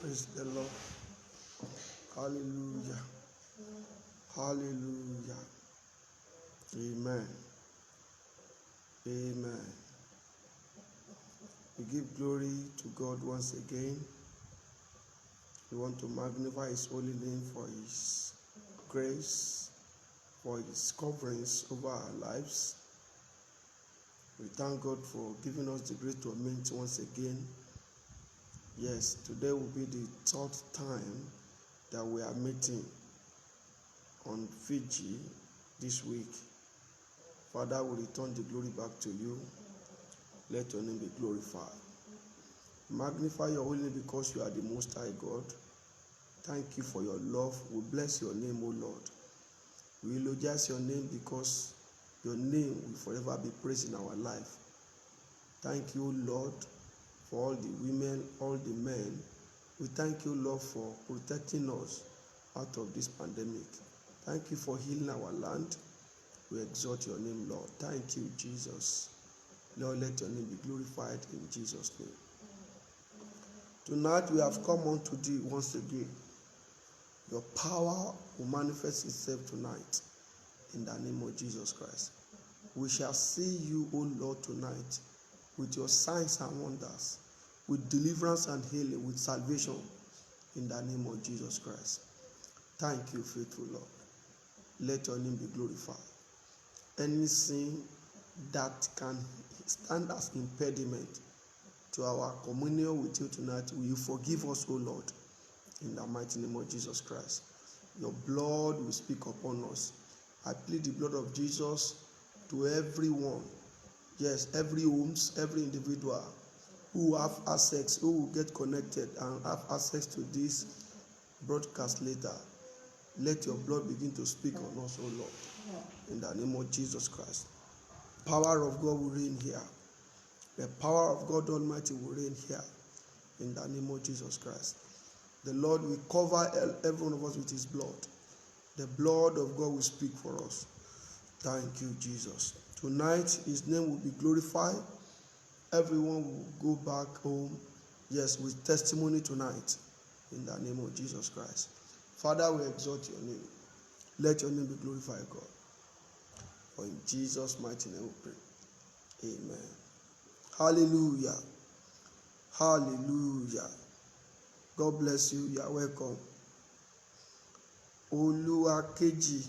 Praise the Lord. Hallelujah. Hallelujah. Amen. Amen. We give glory to God once again. We want to magnify His holy name for His grace, for His coverings over our lives. We thank God for giving us the grace to meet once again. Yes, today will be the third time that we are meeting on Fiji this week. Father, we return the glory back to you. Let your name be glorified. Magnify your holy name because you are the Most High God. Thank you for your love. We bless your name, O Lord. We eulogize your name because your name will forever be praised in our life. Thank you, Lord, for all the women, all the men. We thank you, Lord, for protecting us out of this pandemic. Thank you for healing our land. We exalt your name, Lord. Thank you, Jesus. Lord, let your name be glorified in Jesus' name. Tonight we have come unto thee once again. Your power will manifest itself tonight in the name of Jesus Christ. We shall see you, O Lord, tonight with your signs and wonders, with deliverance and healing, with salvation in the name of Jesus Christ. Thank you, faithful Lord. Let your name be glorified. Any sin that can stand as impediment to our communion with you tonight, will you forgive us, O Lord, in the mighty name of Jesus Christ. Your blood will speak upon us. I plead the blood of Jesus to everyone. Yes, every homes, every individual who have access, who will get connected and have access to this broadcast later. Let your blood begin to speak on us, O Lord, in the name of Jesus Christ. Power of God will reign here. The power of God Almighty will reign here in the name of Jesus Christ. The Lord will cover every one of us with His blood. The blood of God will speak for us. Thank you, Jesus. Tonight, His name will be glorified. Everyone will go back home, yes, with testimony tonight in the name of Jesus Christ. Father, we exalt your name. Let your name be glorified, God. For in Jesus' mighty name we pray. Amen. Hallelujah. Hallelujah. God bless you. You are welcome. Oluwakeji,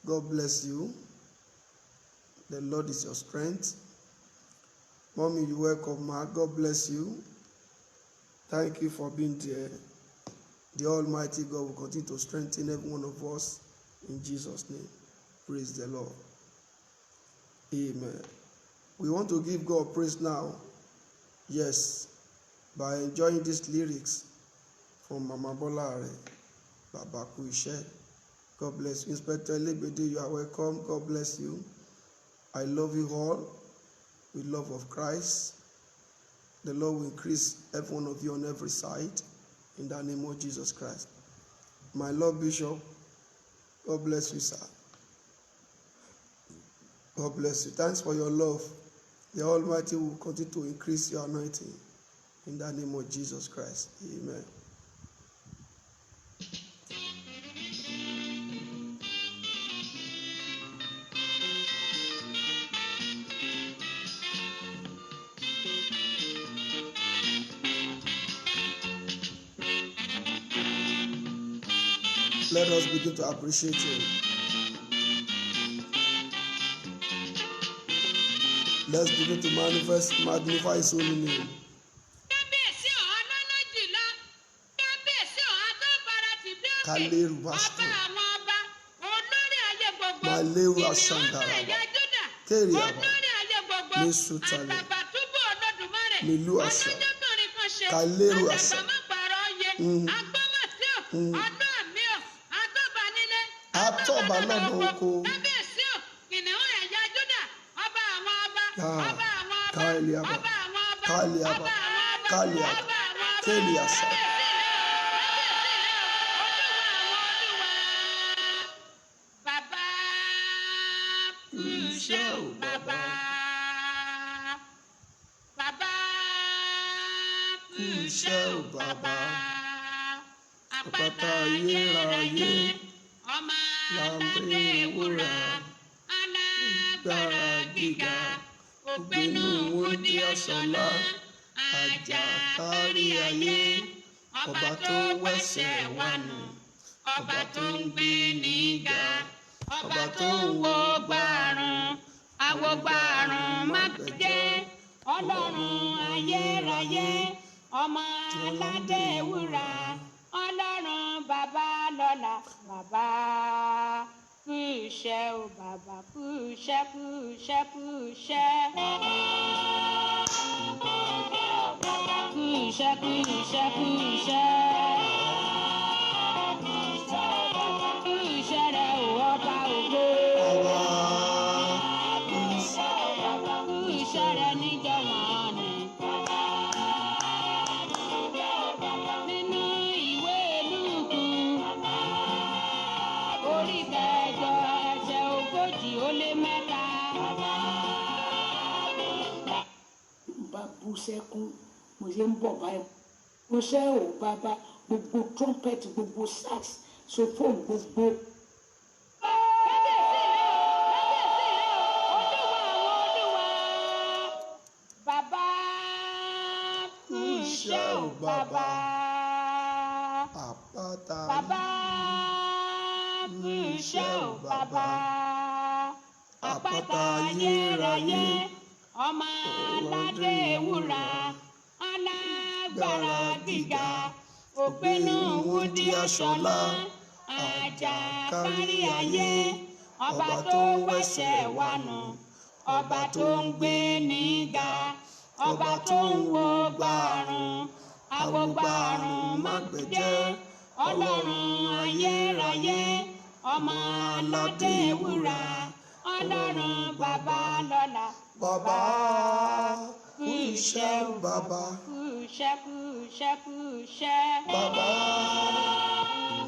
God bless you. The Lord is your strength. Mommy, you welcome, ma. God bless you. Thank you for being there. The Almighty God will continue to strengthen every one of us in Jesus' name. Praise the Lord. Amen. We want to give God praise now. Yes, by enjoying these lyrics from Mama Bolare, Baba Kuishe. God bless you. Inspector Lebede, you are welcome. God bless you. I love you all with love of Christ. The Lord will increase every one of you on every side in the name of Jesus Christ. My Lord Bishop, God bless you, sir. God bless you. Thanks for your love. The Almighty will continue to increase your anointing in the name of Jesus Christ. Amen. Let us begin to appreciate Him. Let's begin to magnify His holy name. Kaleru Vasco, Maleru Ashandaraba, Keriaba, Mesutale, Milu Asha, Kaleru Asha, Atoba Lodoko, Kaliaba, Kaliaba, Kaliaba, Keliasa. Baba, Baba, Baba, àpáta ayérayé, láńbé wúrà, alágbára gíga, ògbénu wúndí aṣọlá, àjàkárí ayé, ọba tó wẹ̀ṣẹ̀ wa nù, ọba tó ń gbé níga, ọba tó ń wo gbàrún, àwògbàrún má gbẹ̀jẹ́, ọlọ́run ayérayé, ọmọ aládé wúrà, ọlọ́run bàbá lọ́la, bàbá kú iṣẹ́ o, bàbá kú iṣẹ́, kú iṣẹ́, kú iṣẹ́. Kú iṣẹ́, kú iṣẹ́, kú iṣẹ́. Kú iṣẹ́ rẹ̀ o, ọba ògo. Kú iṣẹ́ rẹ̀ níjọ̀wọ́n ni. Nínú ìwé Lúùkù, orí kẹjọ, ẹsẹ̀ 40 bá bú sẹ́kún mo ṣe ń bọ̀ báyìí mo ṣe ò bàbá gbogbo trumpet gbogbo sax sophone gbogbo. Bàbá kú iṣẹ́ o, bàbá. Àpáta Bàbá kú iṣẹ́ o, bàbá. Àpáta ayérayé, ọmọ aládé wúrà, alágbára gíga, ògbénu wúndí aṣọlá, àjàkárí ayé, ọba tó wẹ̀ṣẹ̀ wa nù, ọba tó ń gbé níga, ọba tó ń wo gbàrún, àwògbàrún má gbẹ̀jẹ́, ọlọ́run ayérayé, ọmọ aládé wúrà, ọlọ́run bàbá lọ́la. bàbá kú iṣẹ́ o, bàbá. Kú iṣẹ́, kú iṣẹ́, kú iṣẹ́. Bàbá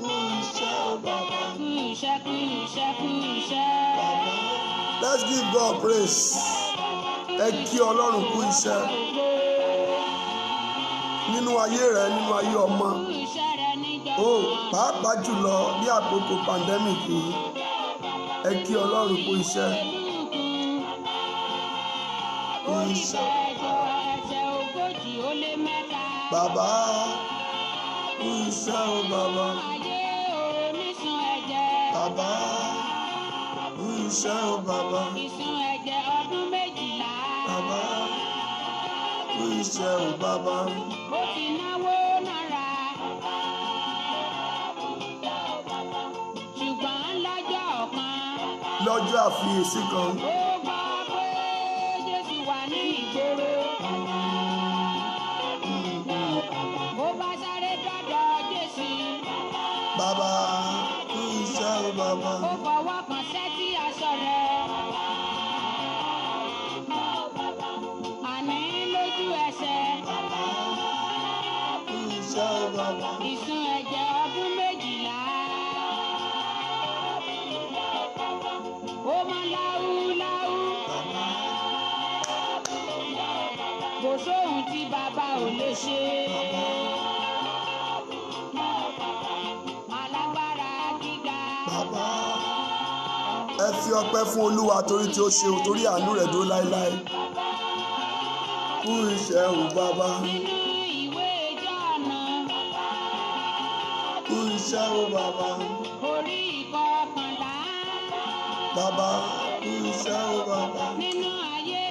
kú iṣẹ́ o, bàbá. Kú iṣẹ́, kú iṣẹ́, kú iṣẹ́. Let's give God praise. Ẹ kí Ọlọ́run kú iṣẹ́ nínú ayé rẹ, nínú ayé ọmọ. Kú iṣẹ́ rẹ̀ níjọ̀wọ́n. Ó pàápàá jùlọ ní àkókò pandemic yìí. Ẹ kí Ọlọ́run kú iṣẹ́. Kú Orí iṣẹ́. kẹjọ, ẹsẹ̀ 40 Bàbá kú iṣẹ́ o, bàbá. Ayé onísun ẹ̀jẹ̀. Bàbá kú iṣẹ́ o, bàbá. Ìsun ẹ̀jẹ̀ ọdún 12. Bàbá kú iṣẹ́ o, bàbá. Ó ti náwó náírà. Ṣùgbọ́n lọ́jọ́ kan, Lọ́jọ́ àfiyèsí kan, ó gbọ́ pé Jésù wà ní ìgboro. Ó bá sáré dọ́dọ̀ Jésù. bàbá kú iṣẹ́ o, bàbá. Ó fọwọ́ kan sẹ́tí aṣọ rẹ̀. Àní lójú ẹsẹ̀, Kú iṣẹ́ o, bàbá. ìsun ẹ̀jẹ̀ ọdún 12. Ó mọ́ láúláú. Kò sóhun tí bàbá ò lè ṣe. Alágbára gíga. Bàbá ẹ fi ọpẹ́ fún Olúwa torí tí ó ṣe o, torí àánú rẹ̀ dúró láéláé. Kú iṣẹ́ o, bàbá. Nínú ìwé Jọ́ọ̀nù, Kú iṣẹ́ o, bàbá. orí 11. Bàbá kú iṣẹ́ o, bàbá. Nínú ayé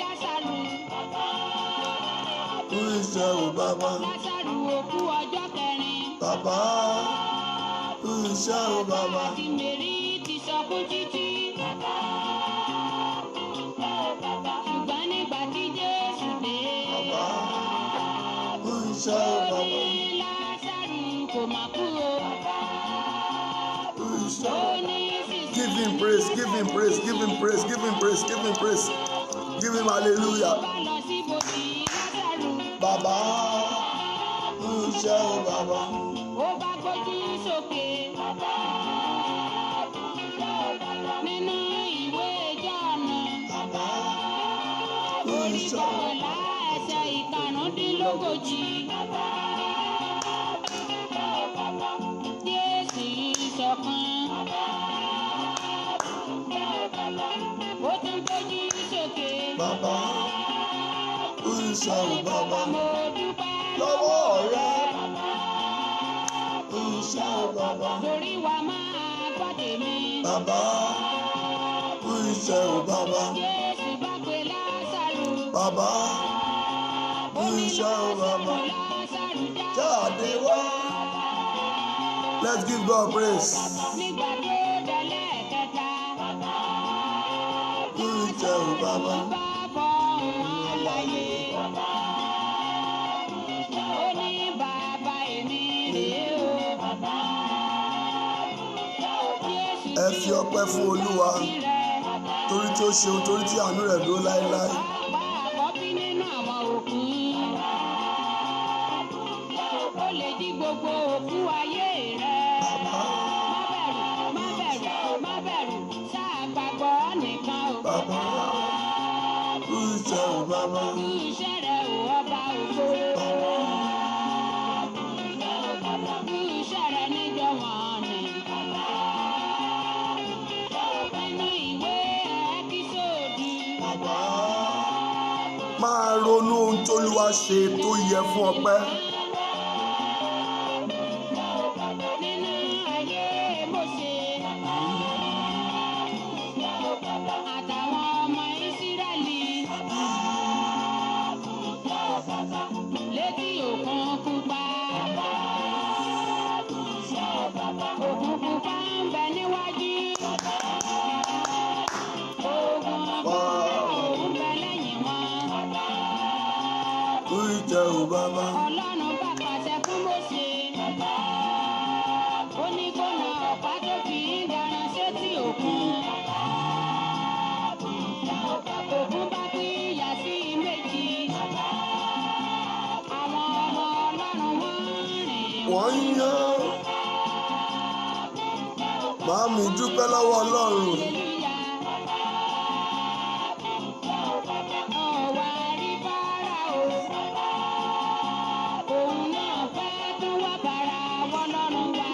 Lásárù. Kú iṣẹ́ o, bàbá. Lásárù òkú ọjọ́ 4. Bàbá kú iṣẹ́ o, bàbá. Àti Mèrí ti sọkún títí. Ṣùgbọ́n nígbà tí Jésù dé, Bàbá kú iṣẹ́ o, ó bàbá. ní Lásárù kò mà kú o. Kú iṣẹ́ Ó o. ní sísìn. Give him praise, give him praise, give him praise, give him praise, give him praise. Give him hallelujah. Bá lọ sí bòjì Lásárù. Bàbá kú iṣẹ́ o, bàbá. Ó bá gbójú sókè. Nínú ìwé Jọ́ọ̀nù, Bàbá kú orí iṣẹ́ o. 12 ẹsẹ̀ 15. bàbá kú iṣẹ́ o bàbá mo dúpẹ́ lọ́wọ́ rẹ kú iṣẹ́ o bàbá torí wa máa gbọ́ tèmi. bàbá kú iṣẹ́ o bàbá Jésù bá pe Lásárù. bàbá kú iṣẹ́ o bàbá Lásárù jáde wá. Let's give God praise. nígbà tó délẹ̀ kẹta. Kú iṣẹ́ o bàbá. Bá fọ́ àlàyé. Ó ní bàbá èmi rèé o. Ẹ fi ọpẹ́ fún Olúwa torí tí ó ṣeun torí tí àánú rẹ̀ dúró láéláé. Àkọ́bí nínú àwọn òkú. Ó lè jí gbogbo òkú ayé rẹ̀. Bàbá Má bẹ̀rù, má bẹ̀rù, ṣáà gbàgbọ́ nìkan o. bàbá kú iṣẹ́ o bàbá. Kú iṣẹ́ rẹ̀ ò ọba ògo. Kú iṣẹ́ rẹ̀ níjọ wọ̀n ni. Nínú ìwé Ẹ́kísódù. Bàbá máa ronú ohun t'Olúwa ṣe tó yẹ fún ọpẹ́. Nínú ayé Mósè. Àtàwọn ọmọ Ísírẹ́lì. Létí òkun pupa. Òkun pupa ń bẹ níwájú. Ogun Fáráò ń bẹ lẹ́yìn wọn. Kú iṣẹ́ o bàbá. Ọlọ́run bá pàṣẹ fún Mósè. Ó ní kó na ọ̀pá tó fi ń daran sétí òkun. Òkun bá pínyà sí méjì. Àwọn ọmọ Ọlọ́run wọ́n rìn. Wọ́n yán. Màámi dúpẹ́ lọ́wọ́ Ọlọ́run. Ọ̀wá rí Fáráò. Òun náà fẹ́ tún wá bára wọn lọ́rùn wá.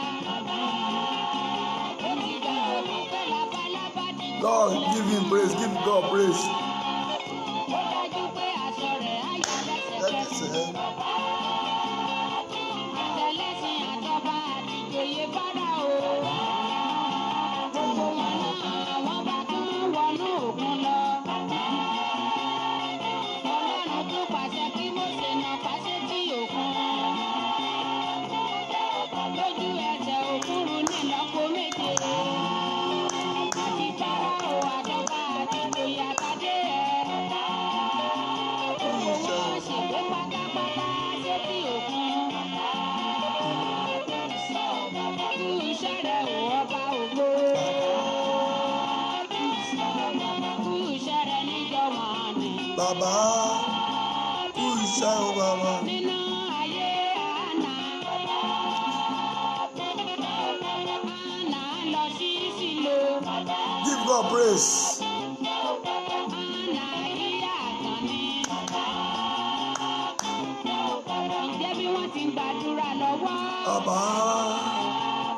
Ó ti dá òkun pé labalábá dìde. God give him praise, give God praise. Ó dájú pé aṣọ rẹ̀ á yọ lẹ́sẹ̀kẹsẹ̀. Lẹ́kẹ̀sẹ̀. Àtẹlẹsìn àtọba àtìjòyè Fáráò. Gbogbo wọn náà wọ́n bá tún wọnú òkun lọ. Ọlọ́run tún pàṣẹ kí Mósè nà pàṣẹ tí òkun. Lójú ẹsẹ̀ òkun rú ní ìlọ́po méje. Àti Fáráò àtọba àtìjòyè àtàdé ẹ̀. Gbogbo wọn ṣègbé pátápátá sétí òkun. Kú iṣẹ́ rẹ̀ ò ọba ògo. Kú iṣẹ́ rẹ̀ níjọ wọ̀n ni. Bàbá kú iṣẹ́ o bàbá. Nínú ayé Áánà. Áánà lọ sí Sílò. Give God praise. Áánà ìyá àtàn ni. Ǹjẹ́ bí wọ́n ti ń gbàdúrà lọ́wọ́? Bàbá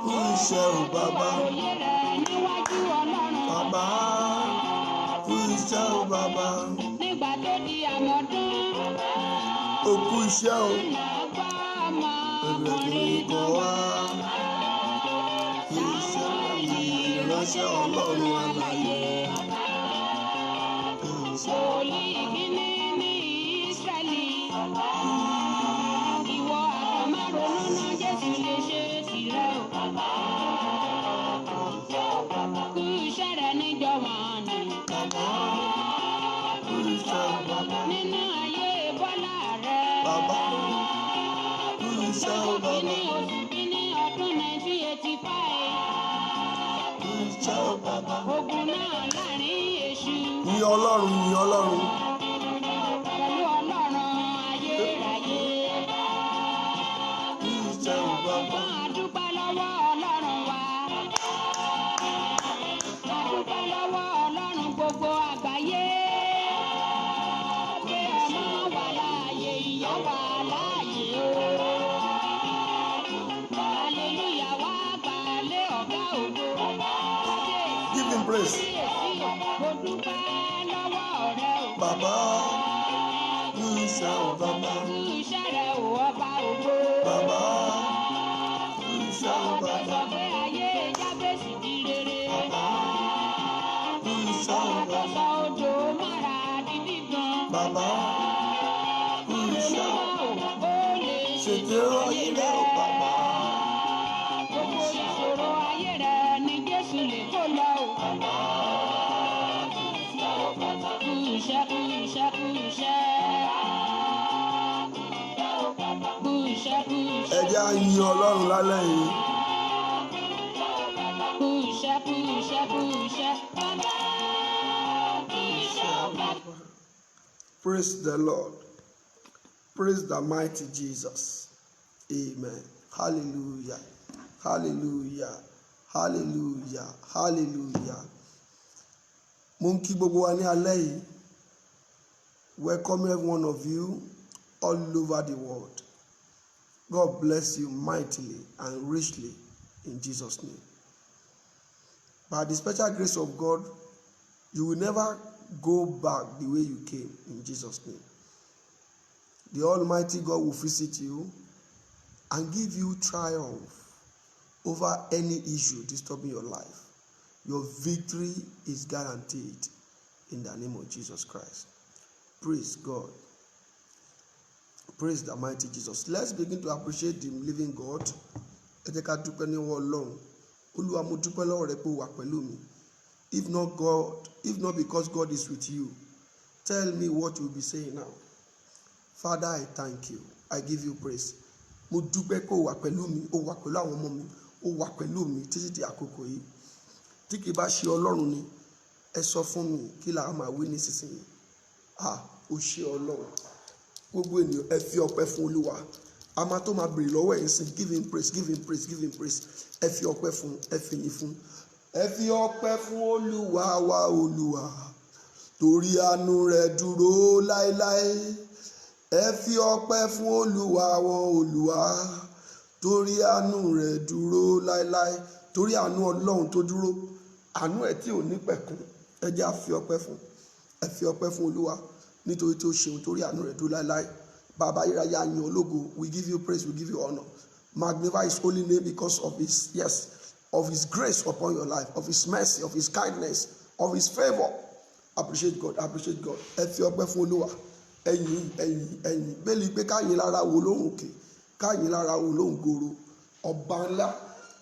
kú iṣẹ́ o bàbá. Òye rẹ̀ níwájú Ọlọ́run. Bàbá kú iṣẹ́ o bàbá. Nígbà tó di àmọ́dún. O kú iṣẹ́ o. Áánà gbọ́ ọmọ Ẹ̀rẹ̀ ọkùnrin kò kan wá. Kú iṣẹ́ ìránṣẹ́ Ọlọ́run alààyè. Kú iṣẹ́. Wòlíì kíní ní Ísírẹ́lì. Ìwọ àkànmárònú ná Jésù lè ṣe tìrẹ o. Kú iṣẹ́ rẹ̀ níjọ wọ̀n ni. Bàbá kú iṣẹ́ o bàbá. Nínú ayé Bọ́lá rẹ̀. Bàbá kú iṣẹ́ o bàbá. Kíní oṣù kíní ọdún 1985. Kú iṣẹ́ o bàbá. Ogun náà láàrin èṣù. Yìn Ọlọ́run, yìn Ọlọ́run. Pẹ̀lú Ọlọ́run ayérayé. Kú iṣẹ́ o bàbá. Wọ́n á dúpẹ́ lọ́wọ́ Ọlọ́run wa. A dúpẹ́ lọ́wọ́ Ọlọ́run gbogbo àgbáyé. Pé ọmọ wà láàyè, ìyá wà láàyè o. Hallelujah wá gbàlé ọ̀gá ògo. Give him praise. Kábíyèsí o, mo dúpẹ́ lọ́wọ́ rẹ o. Bàbá iṣẹ́ o bàbá. Kú iṣẹ́ rẹ̀ ò ọba ògo. Bàbá kú iṣẹ́ o Ọkọ̀ tó bàbá. sọ pé ayé Jábésì di rere. Kú iṣẹ́ o Ọkọ̀ tó bàbá. sọ odò Márà di dídán. Bàbá kú iṣẹ́ o. Mímọ́ ò lè Ṣètò ayé rẹ̀ o bàbá. gbogbo ìṣòro ayé rẹ̀ ni Jésù lè kó lọ o. Kú iṣẹ́, kú iṣẹ́, kú iṣẹ́. Kú iṣẹ́, kú Ẹ iṣẹ́. jẹ́ á yin Ọlọ́run lálẹ́ yìí. Kú iṣẹ́, kú iṣẹ́, kú iṣẹ́. Kú iṣẹ́ o bàbá. Praise the Lord. Praise the mighty Jesus. Amen. Hallelujah. Hallelujah. Hallelujah. Hallelujah. Mo ń kí gbogbo wa ní alẹ́ yìí. Welcome every one of you all over the world. God bless you mightily and richly in Jesus' name. By the special grace of God, you will never go back the way you came in Jesus' name. The Almighty God will visit you and give you triumph over any issue disturbing your life. Your victory is guaranteed in the name of Jesus Christ. Praise God. Praise the mighty Jesus. Let's begin to appreciate the living God. Ẹ jẹ́ ká dúpẹ́ ní ọwọ́ Ọlọ́run. Olúwa, mo dúpẹ́ lọ́wọ́ rẹ pé o wà pẹ̀lú mi. If not because God is with you, tell me what you will be saying now. Father, I thank you. I give you praise. Mo dúpẹ́ pé o wà pẹ̀lú mi, o wà pẹ̀lú àwọn ọmọ mi, o wà pẹ̀lú mi títí di àkókò yìí. Tí kì bá ṣe Ọlọ́run ni, ẹ sọ fún mi kí la máa wí nísinsìnyí. O ṣé Ọlọ́run. Gbogbo ènìyàn ẹ fi ọpẹ́ fún Olúwa. A máa tó máa béèrè lọ́wọ́ ẹ̀ ń sìn. Give him praise, give him praise, give him praise. Ẹ fi ọpẹ́ fún, ẹ fi yìn fún. Ẹ fi ọpẹ́ fún Olúwa wa Olúwa. Torí àánú rẹ̀ dúró láéláé. Ẹ fi ọpẹ́ fún Olúwa wa Olúwa. Torí àánú rẹ̀ dúró láéláé. Torí àánú Ọlọ́run tó dúró. Àánú ẹ̀ tí ò ní pẹ̀kun. Ẹ jẹ́ á fi ọpẹ́ fún. Ẹ fi ọpẹ́ fún Olúwa. Nítorí tó ṣeun, torí àánú rẹ̀ dúró láéláé. Bàbá ayérayé a yìn ọ́ lógo. We give you praise, we give you honor. Magnify his holy name because of his grace upon your life, of his mercy, of his kindness, of his favor. Appreciate God, appreciate God. Ẹ fi ọpẹ́ fún Olúwa. Ẹ̀yin. Bẹ́ẹ̀ni pé káyìn lára wo lóhùn òkè, káyìn lára wo lóhùn goro. Ọba ńlá,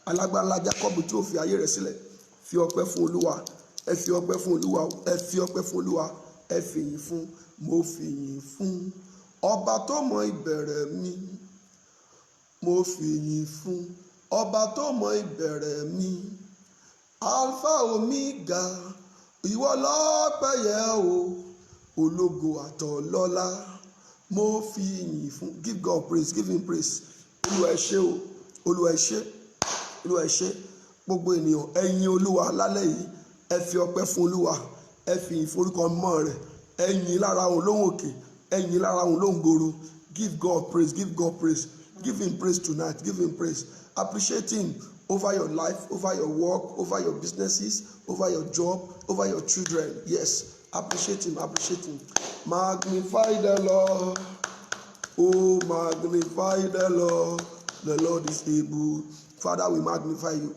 alágbára ńlá Jákọ́bù tí ó fi ayé rẹ̀ sílẹ̀. Fi ọpẹ́ fún Olúwa. Ẹ fi ọpẹ́ fún Olúwa. Ẹ fi ọpẹ́ fún Olúwa. Ẹ fi yìn fún. Mo fi yìn fún. Ọba tó mọ ìbẹ̀rẹ̀ mi. Mo fi yìn fún. Ọba tó mọ ìbẹ̀rẹ̀ mi. Alpha Omega. Ìwọ lọ́pẹ́ yẹ o. Ológo àtọlọ́lá. Mo fi yìn fún. Give God praise, give him praise. Olúwa ẹ ṣé o. Olúwa ẹ ṣé. Olúwa ẹ ṣé. Gbogbo ènìyàn ẹ yìn Olúwa lálẹ́ yìí. Ẹ fi ọpẹ́ fún Olúwa. Ẹ fi yìn forúkọ mọ́ rẹ̀. Ẹ yìn lára òun lóhùn òkè. Ẹ yìn lára òun lóhùn gbòòrò. Give God praise, give God praise. Give him praise tonight, give him praise. Appreciate him over your life, over your work, over your businesses, over your job, over your children. Yes, appreciate him, appreciate him. Magnify the Lord. Oh, magnify the Lord. The Lord is able. Father, we magnify you.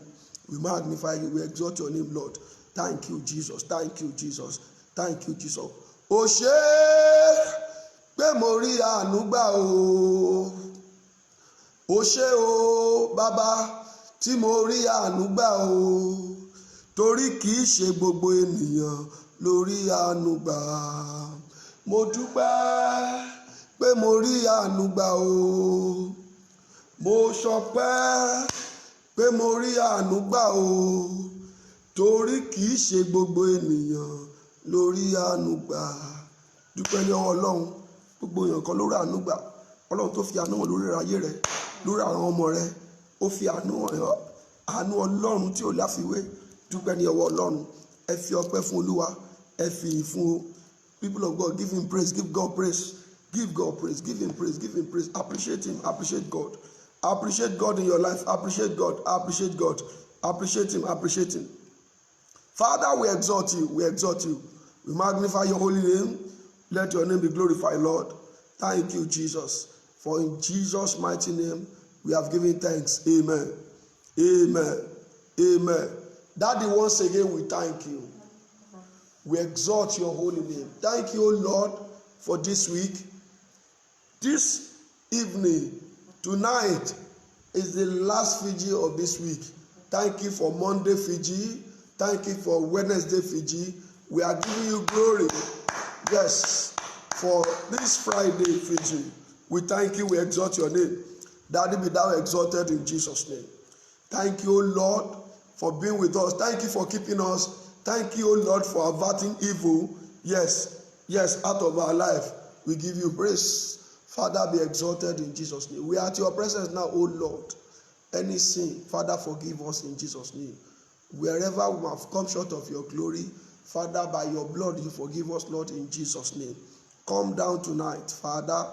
We magnify you. We exalt your name, Lord. Thank you, Jesus. Thank you, Jesus. Thank you, Jesus. Ó ṣé pé mo rí àánú gbà o. Ó ṣé o bàbá tí mo rí àánú gbà o. Torí kì í ṣe gbogbo ènìyàn ló rí àánú gbà. Mo dúpẹ́ pé mo rí àánú gbà o. Mo ṣọpẹ́ pé mo rí àánú gbà o. Torí kì í ṣe gbogbo ènìyàn ló rí àánú gbà. Dúpẹ́ lọ́wọ́ Ọlọ́run. Gbogbo èèyàn kan ló rí àánú gbà. Ọlọ́run tó fi àánú hàn lórí ayé rẹ, lórí àwọn ọmọ rẹ. Ó fi àánú hàn ọ́. Àánú Ọlọ́run tí ò láfiwé. Dúpẹ́ ní ọwọ́ Ọlọ́run. Ẹ fi ọpẹ́ fún Olúwa. Ẹ fi ìyìn fún o. People of God, give him praise, give God praise. Give God praise, give him praise, give him praise. Appreciate him, appreciate God. Appreciate God in your life. Appreciate God, appreciate God. Appreciate him, appreciate him. Father, we exalt you, we exalt you. We magnify your holy name. Let your name be glorified, Lord. Thank you, Jesus. For in Jesus' mighty name, we have given thanks. Amen. Amen. Amen. Daddy, once again, we thank you. We exalt your holy name. Thank you, O Lord, for this week. This evening, tonight, is the last Fiji of this week. Thank you for Monday Fiji. Thank you for Wednesday Fiji. We are giving you glory. Yes, for this Friday Fiji. We thank you. We exalt your name. Daddy, be thou exalted in Jesus' name. Thank you, O Lord, for being with us. Thank you for keeping us. Thank you, O Lord, for averting evil. Yes, out of our life. We give you praise. Father, be exalted in Jesus' name. We are at your presence now, O Lord. Any sin, Father, forgive us in Jesus' name. Wherever we have come short of your glory, Father, by your blood, you forgive us, Lord, in Jesus' name. Come down tonight, Father.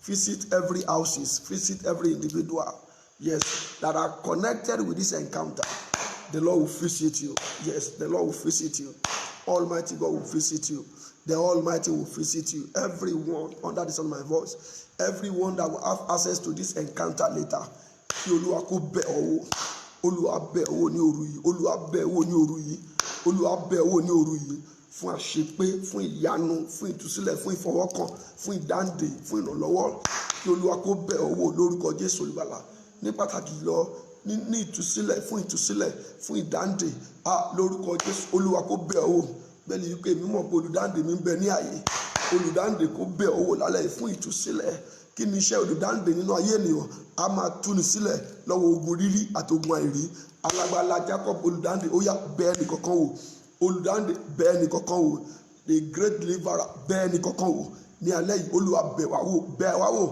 Visit every houses, visit every individual, yes, that are connected with this encounter. The Lord will visit you. Yes, the Lord will visit you. Almighty God will visit you. The Almighty will visit you. Everyone under the sound of my voice, everyone that will have access to this encounter later. Olúwa kó bẹ̀ ọ́ wò. Olúwa bẹ̀ ọ́ wò ní òru yìí. Olúwa bẹ̀ ọ́ wò ní òru yìí. Olúwa bẹ̀ ọ́ wò ní òru yìí. Fún àṣepé, fún ìyanu, fún ìtúsílẹ̀, fún ìfọwọ́kàn, fún ìdáǹdè, fún ìrànlọ́wọ́. Kí Olúwa kó bẹ̀ ọ́ wò lórúkọ Jésù Olùgbàlà. Ní pàtàkì lọ, ní ìtúsílẹ̀, fún ìdáǹdè. Lórúkọ Jésù Olúwa kó bẹ̀ ọ́ wò. Bẹ́ẹ̀ni yìí pé mímọ̀ pé olùdáǹdè mi ń bẹ ní ààyè. Olùdáǹdè kó bẹ̀ ọ́ wò lálẹ́ fún ìtúsílẹ̀. Kí ni iṣẹ́ olùdáǹdè nínú ayé ènìyàn? A máa túni sílẹ̀ lọ́wọ́ ogun rírí àti ogun àìrí. Alágbára Jacob olùdáǹdè ó yá bẹ̀ ẹnì kankan wò. Olùdáǹdè bẹ̀ ẹnì kankan wò. The great deliverer bẹ̀ ẹnì kankan wò. Ní alẹ́ yìí Olúwa bẹ̀ wá wò, bẹ̀ wá wò,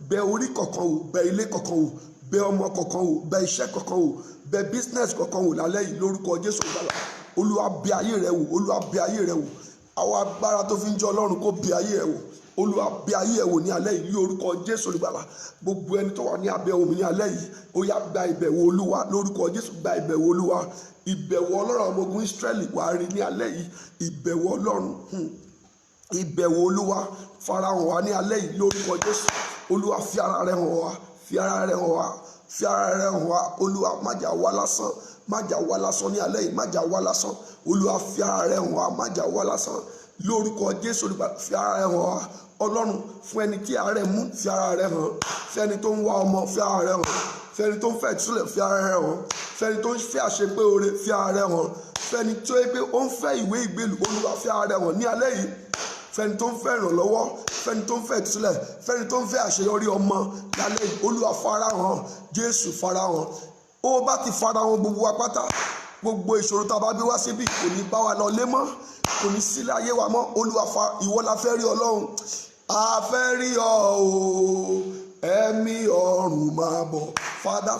bẹ̀ orí kankan wò, bẹ̀ ilé kankan wò, bẹ̀ ọmọ kankan wò, bẹ̀ iṣẹ́ kankan wò, bẹ̀ business kankan wò lálẹ́ yìí lórúkọ Jésù Olùgbàlà. Olúwa bẹ̀ ayé rẹ wò, Olúwa bẹ̀ ayé rẹ wò. Àwọn agbára tó fi ń jẹ́ Ọlọ́run kó bẹ̀ ayé rẹ wò. Olúwa bẹ̀ ayé ẹ wò ní alẹ́ yìí ní orúkọ Jésù Olùgbàlà. Gbogbo ẹni tó wà ní abẹ́ omi ní alẹ́ yìí ó yá gba ìbẹ̀wò Olúwa lórúkọ Jésù, gba ìbẹ̀wò Olúwa. Ìbẹ̀wò Ọlọ́run ọmọ ogun Ísírẹ́lì wà á rí ní alẹ́ yìí. Ìbẹ̀wò Ọlọ́run, ìbẹ̀wò Olúwa farahàn wá ní alẹ́ yìí lórúkọ Jésù. Olúwa fi ara rẹ̀ hàn wá, fi ara rẹ̀ hàn wá, fi ara rẹ̀ hàn wá. Olúwa má jà wá lásán, má jà wá lásán ní alẹ́ yìí, má jà wá lásán. Olúwa fi ara rẹ̀ hàn wá, má jà wá lásán lórúkọ Jésù Olùgbàlà. Fi ara rẹ̀ hàn wá. Ọlọ́run fún ẹni tí àárẹ̀ mú, fi ara rẹ̀ hàn. Fún ẹni tó ń wá ọmọ, fi ara rẹ̀ hàn. Fún ẹni tó ń fẹ́ ìtúsílẹ̀, fi ara rẹ̀ hàn. Fún ẹni tó ń fẹ́ àṣepé oore, fi ara rẹ̀ hàn. Fún ẹni tó yẹ pé ó ń fẹ́ ìwé ìgbélú, Olúwa fi ara rẹ̀ hàn ní alẹ́ yìí. Fún ẹni tó ń fẹ́ ìrànlọ́wọ́, fún ẹni tó ń fẹ́ ìtúsílẹ̀, fún ẹni tó ń fẹ́ àṣeyọrí ọmọ lálẹ́ yìí, Olúwa fara hàn. Jésù fara hàn. Ó bá ti fara hàn gbogbo wa pátá, gbogbo ìṣòro tá a bá gbé wá síbí kò ní bá wa lọ lé mọ́, kò ní sílẹ̀ ayé wa mọ́. Olúwa ìwọ la fẹ́ rí Ọlọ́run. A fẹ́ rí ọ o, ẹ̀mí ọ̀run máa bọ̀. Father,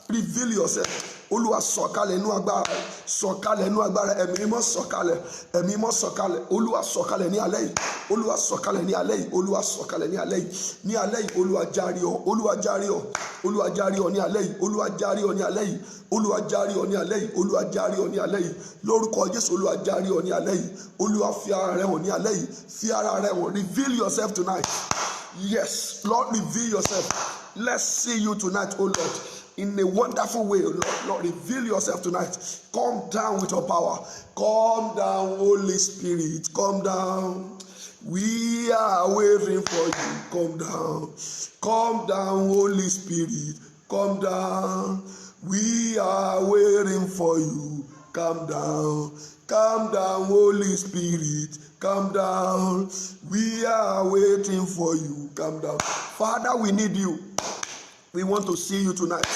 reveal yourself. Olúwa sọ̀kalẹ̀ inú agbára, sọ̀kalẹ̀ inú agbára. Ẹ̀mí mímọ́ sọ̀kalẹ̀, ẹ̀mí mímọ́ sọ̀kalẹ̀. Olúwa sọ̀kalẹ̀ ní alẹ́ yìí, Olúwa sọ̀kalẹ̀ ní alẹ́ yìí, Olúwa sọ̀kalẹ̀ ní alẹ́ yìí. Ní alẹ́ yìí Olúwa járe ọ, Olúwa járe ọ, Olúwa járe ọ ní alẹ́ yìí, Olúwa járe ọ ní alẹ́ yìí, Olúwa járe ọ ní alẹ́ yìí, Olúwa járe ọ ní alẹ́ yìí. Lórúkọ Jésù Olúwa járe ọ ní alẹ́ yìí. Olúwa fi ara rẹ̀ hàn ní alẹ́ yìí, fi ara rẹ̀ hàn. Reveal yourself tonight. Yes, Lord, reveal yourself. Let's see you tonight, oh Lord, in a wonderful way. Lord, reveal yourself tonight. Come down with your power. Come down, Holy Spirit. Come down. We are waiting for you. Come down. Come down, Holy Spirit. Come down. We are waiting for you. Come down. Come down, Holy Spirit. Come down. We are waiting for you. Come down. Father, we need you. We want to see you tonight.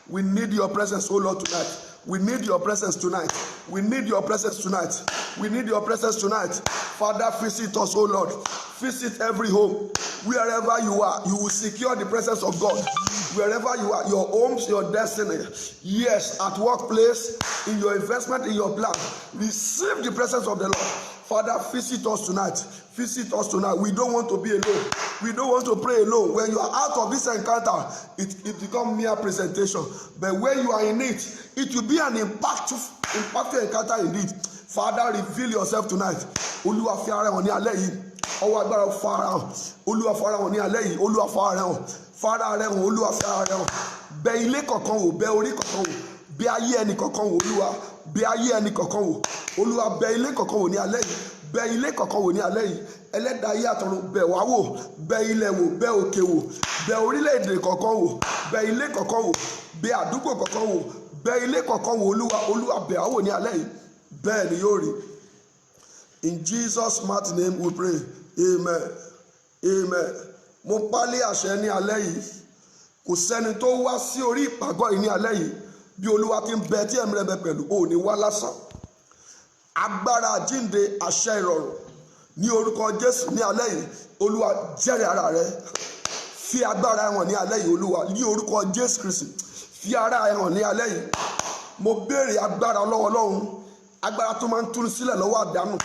We need your presence, oh Lord, tonight. We need your presence tonight. We need your presence tonight. We need your presence tonight. Father, visit us, oh Lord. Visit every home. Wherever you are, you will secure the presence of God. Wherever you are, your homes, your destiny. Yes, at workplace, in your investment, in your plan. Receive the presence of the Lord. Father, visit us tonight. Visit us tonight. We don't want to be alone. We don't want to pray alone. When you are out of this encounter, it becomes mere presentation. But when you are in it, it will be an impactful encounter indeed. Father, reveal yourself tonight. Olúwa fi ara hàn ní alẹ́ yìí. ọwọ́ agbára farahàn, olúwa farahàn ní alẹ́ yìí, olúwa farahàn, farahàn, olúwa farahàn. Bẹ ilé kọ̀ọ̀kan wò, bẹ orí kọ̀ọ̀kan wò, bẹ ayé ẹni kọ̀ọ̀kan wò, olúwa bẹ ayé ẹni kọ̀ọ̀kan wò, olúwa bẹ ilé kọ̀ọ̀kan wò ní alẹ́ yìí, bẹ ilé kọ̀ọ̀kan wò ní alẹ́ yìí. Ẹlẹ́dàá ayé àtọ̀run bẹ̀ wá wò, bẹ ilẹ̀ wò, bẹ òkè wò, bẹ orílẹ̀-èdè kọ̀ọ̀kan wò, bẹ ilé kọ̀ọ̀kan wò, bẹ àdúgbò kọ̀ọ̀kan wò, bẹ ilé kọ̀ọ̀kan wò, olúwa bẹ̀ wá wò ní alẹ́ yìí. Bẹ́ẹ̀ ni yóò rí. In Jesus' mighty name we pray. Amen. Amen. Mo pálí àṣẹ ní alẹ́ yìí. Kò sẹ́ni tó wá sí orí ìpàgọ́ yìí ní alẹ́ yìí bí olúwa ti ń bẹ tí ẹ̀mí rẹ̀ bẹ pẹ̀lú, ò ní wá lásán. Agbára àjínde àṣẹ ìrọ̀rùn ní orúkọ Jésù ní alẹ́ yìí, olúwa jẹ́rìí ara rẹ̀. Fi agbára ẹ̀wọ̀n ní alẹ́ yìí, olúwa ní orúkọ Jésù Kristi. Fi ara ẹ̀wọ̀n ní alẹ́ yìí. Mo béèrè agbára lọ́wọ́ Ọlọ́run, agbára tó máa ń túni sílẹ̀ lọ́wọ́ àdánù,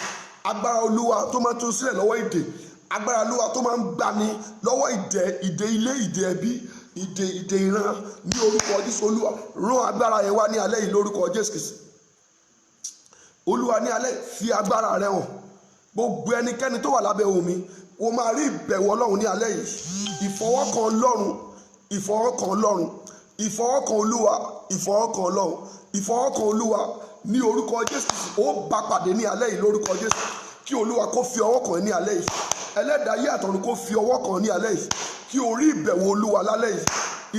agbára olúwa tó máa ń túni sílẹ̀ lọ́wọ́ ìdè, agbára olúwa tó máa ń gbani lọ́wọ́ ìdè ilé, ìdè ẹbí, ìdè ìran ní orúkọ Jésù. Olúwa rán agbára yẹn wá ní alẹ́ yìí lórúkọ Jésù Kristi. Olúwa ní alẹ́ fi agbára rẹ̀ hàn. Gbogbo ẹnikẹ́ni tó wà lábẹ́ ohùn mi, o máa rí ìbẹ̀wò Ọlọ́run ní alẹ́ yìí. Ìfọwọ́kan Ọlọ́run, ìfọwọ́kan Ọlọ́run, ìfọwọ́kan olúwa, ìfọwọ́kan Ọlọ́run, ìfọwọ́kan olúwa ní orúkọ Jésù. Ó bá pàdé ní alẹ́ yìí lórúkọ Jésù. Kí olúwa kó fi ọwọ́ kan ní alẹ́ yìí. Ẹlẹ́dàá ayé àtọ̀run kó fi ọwọ́ kan ní alẹ́ yìí. Kí o rí ìbẹ̀wò olúwa lálẹ́ yìí.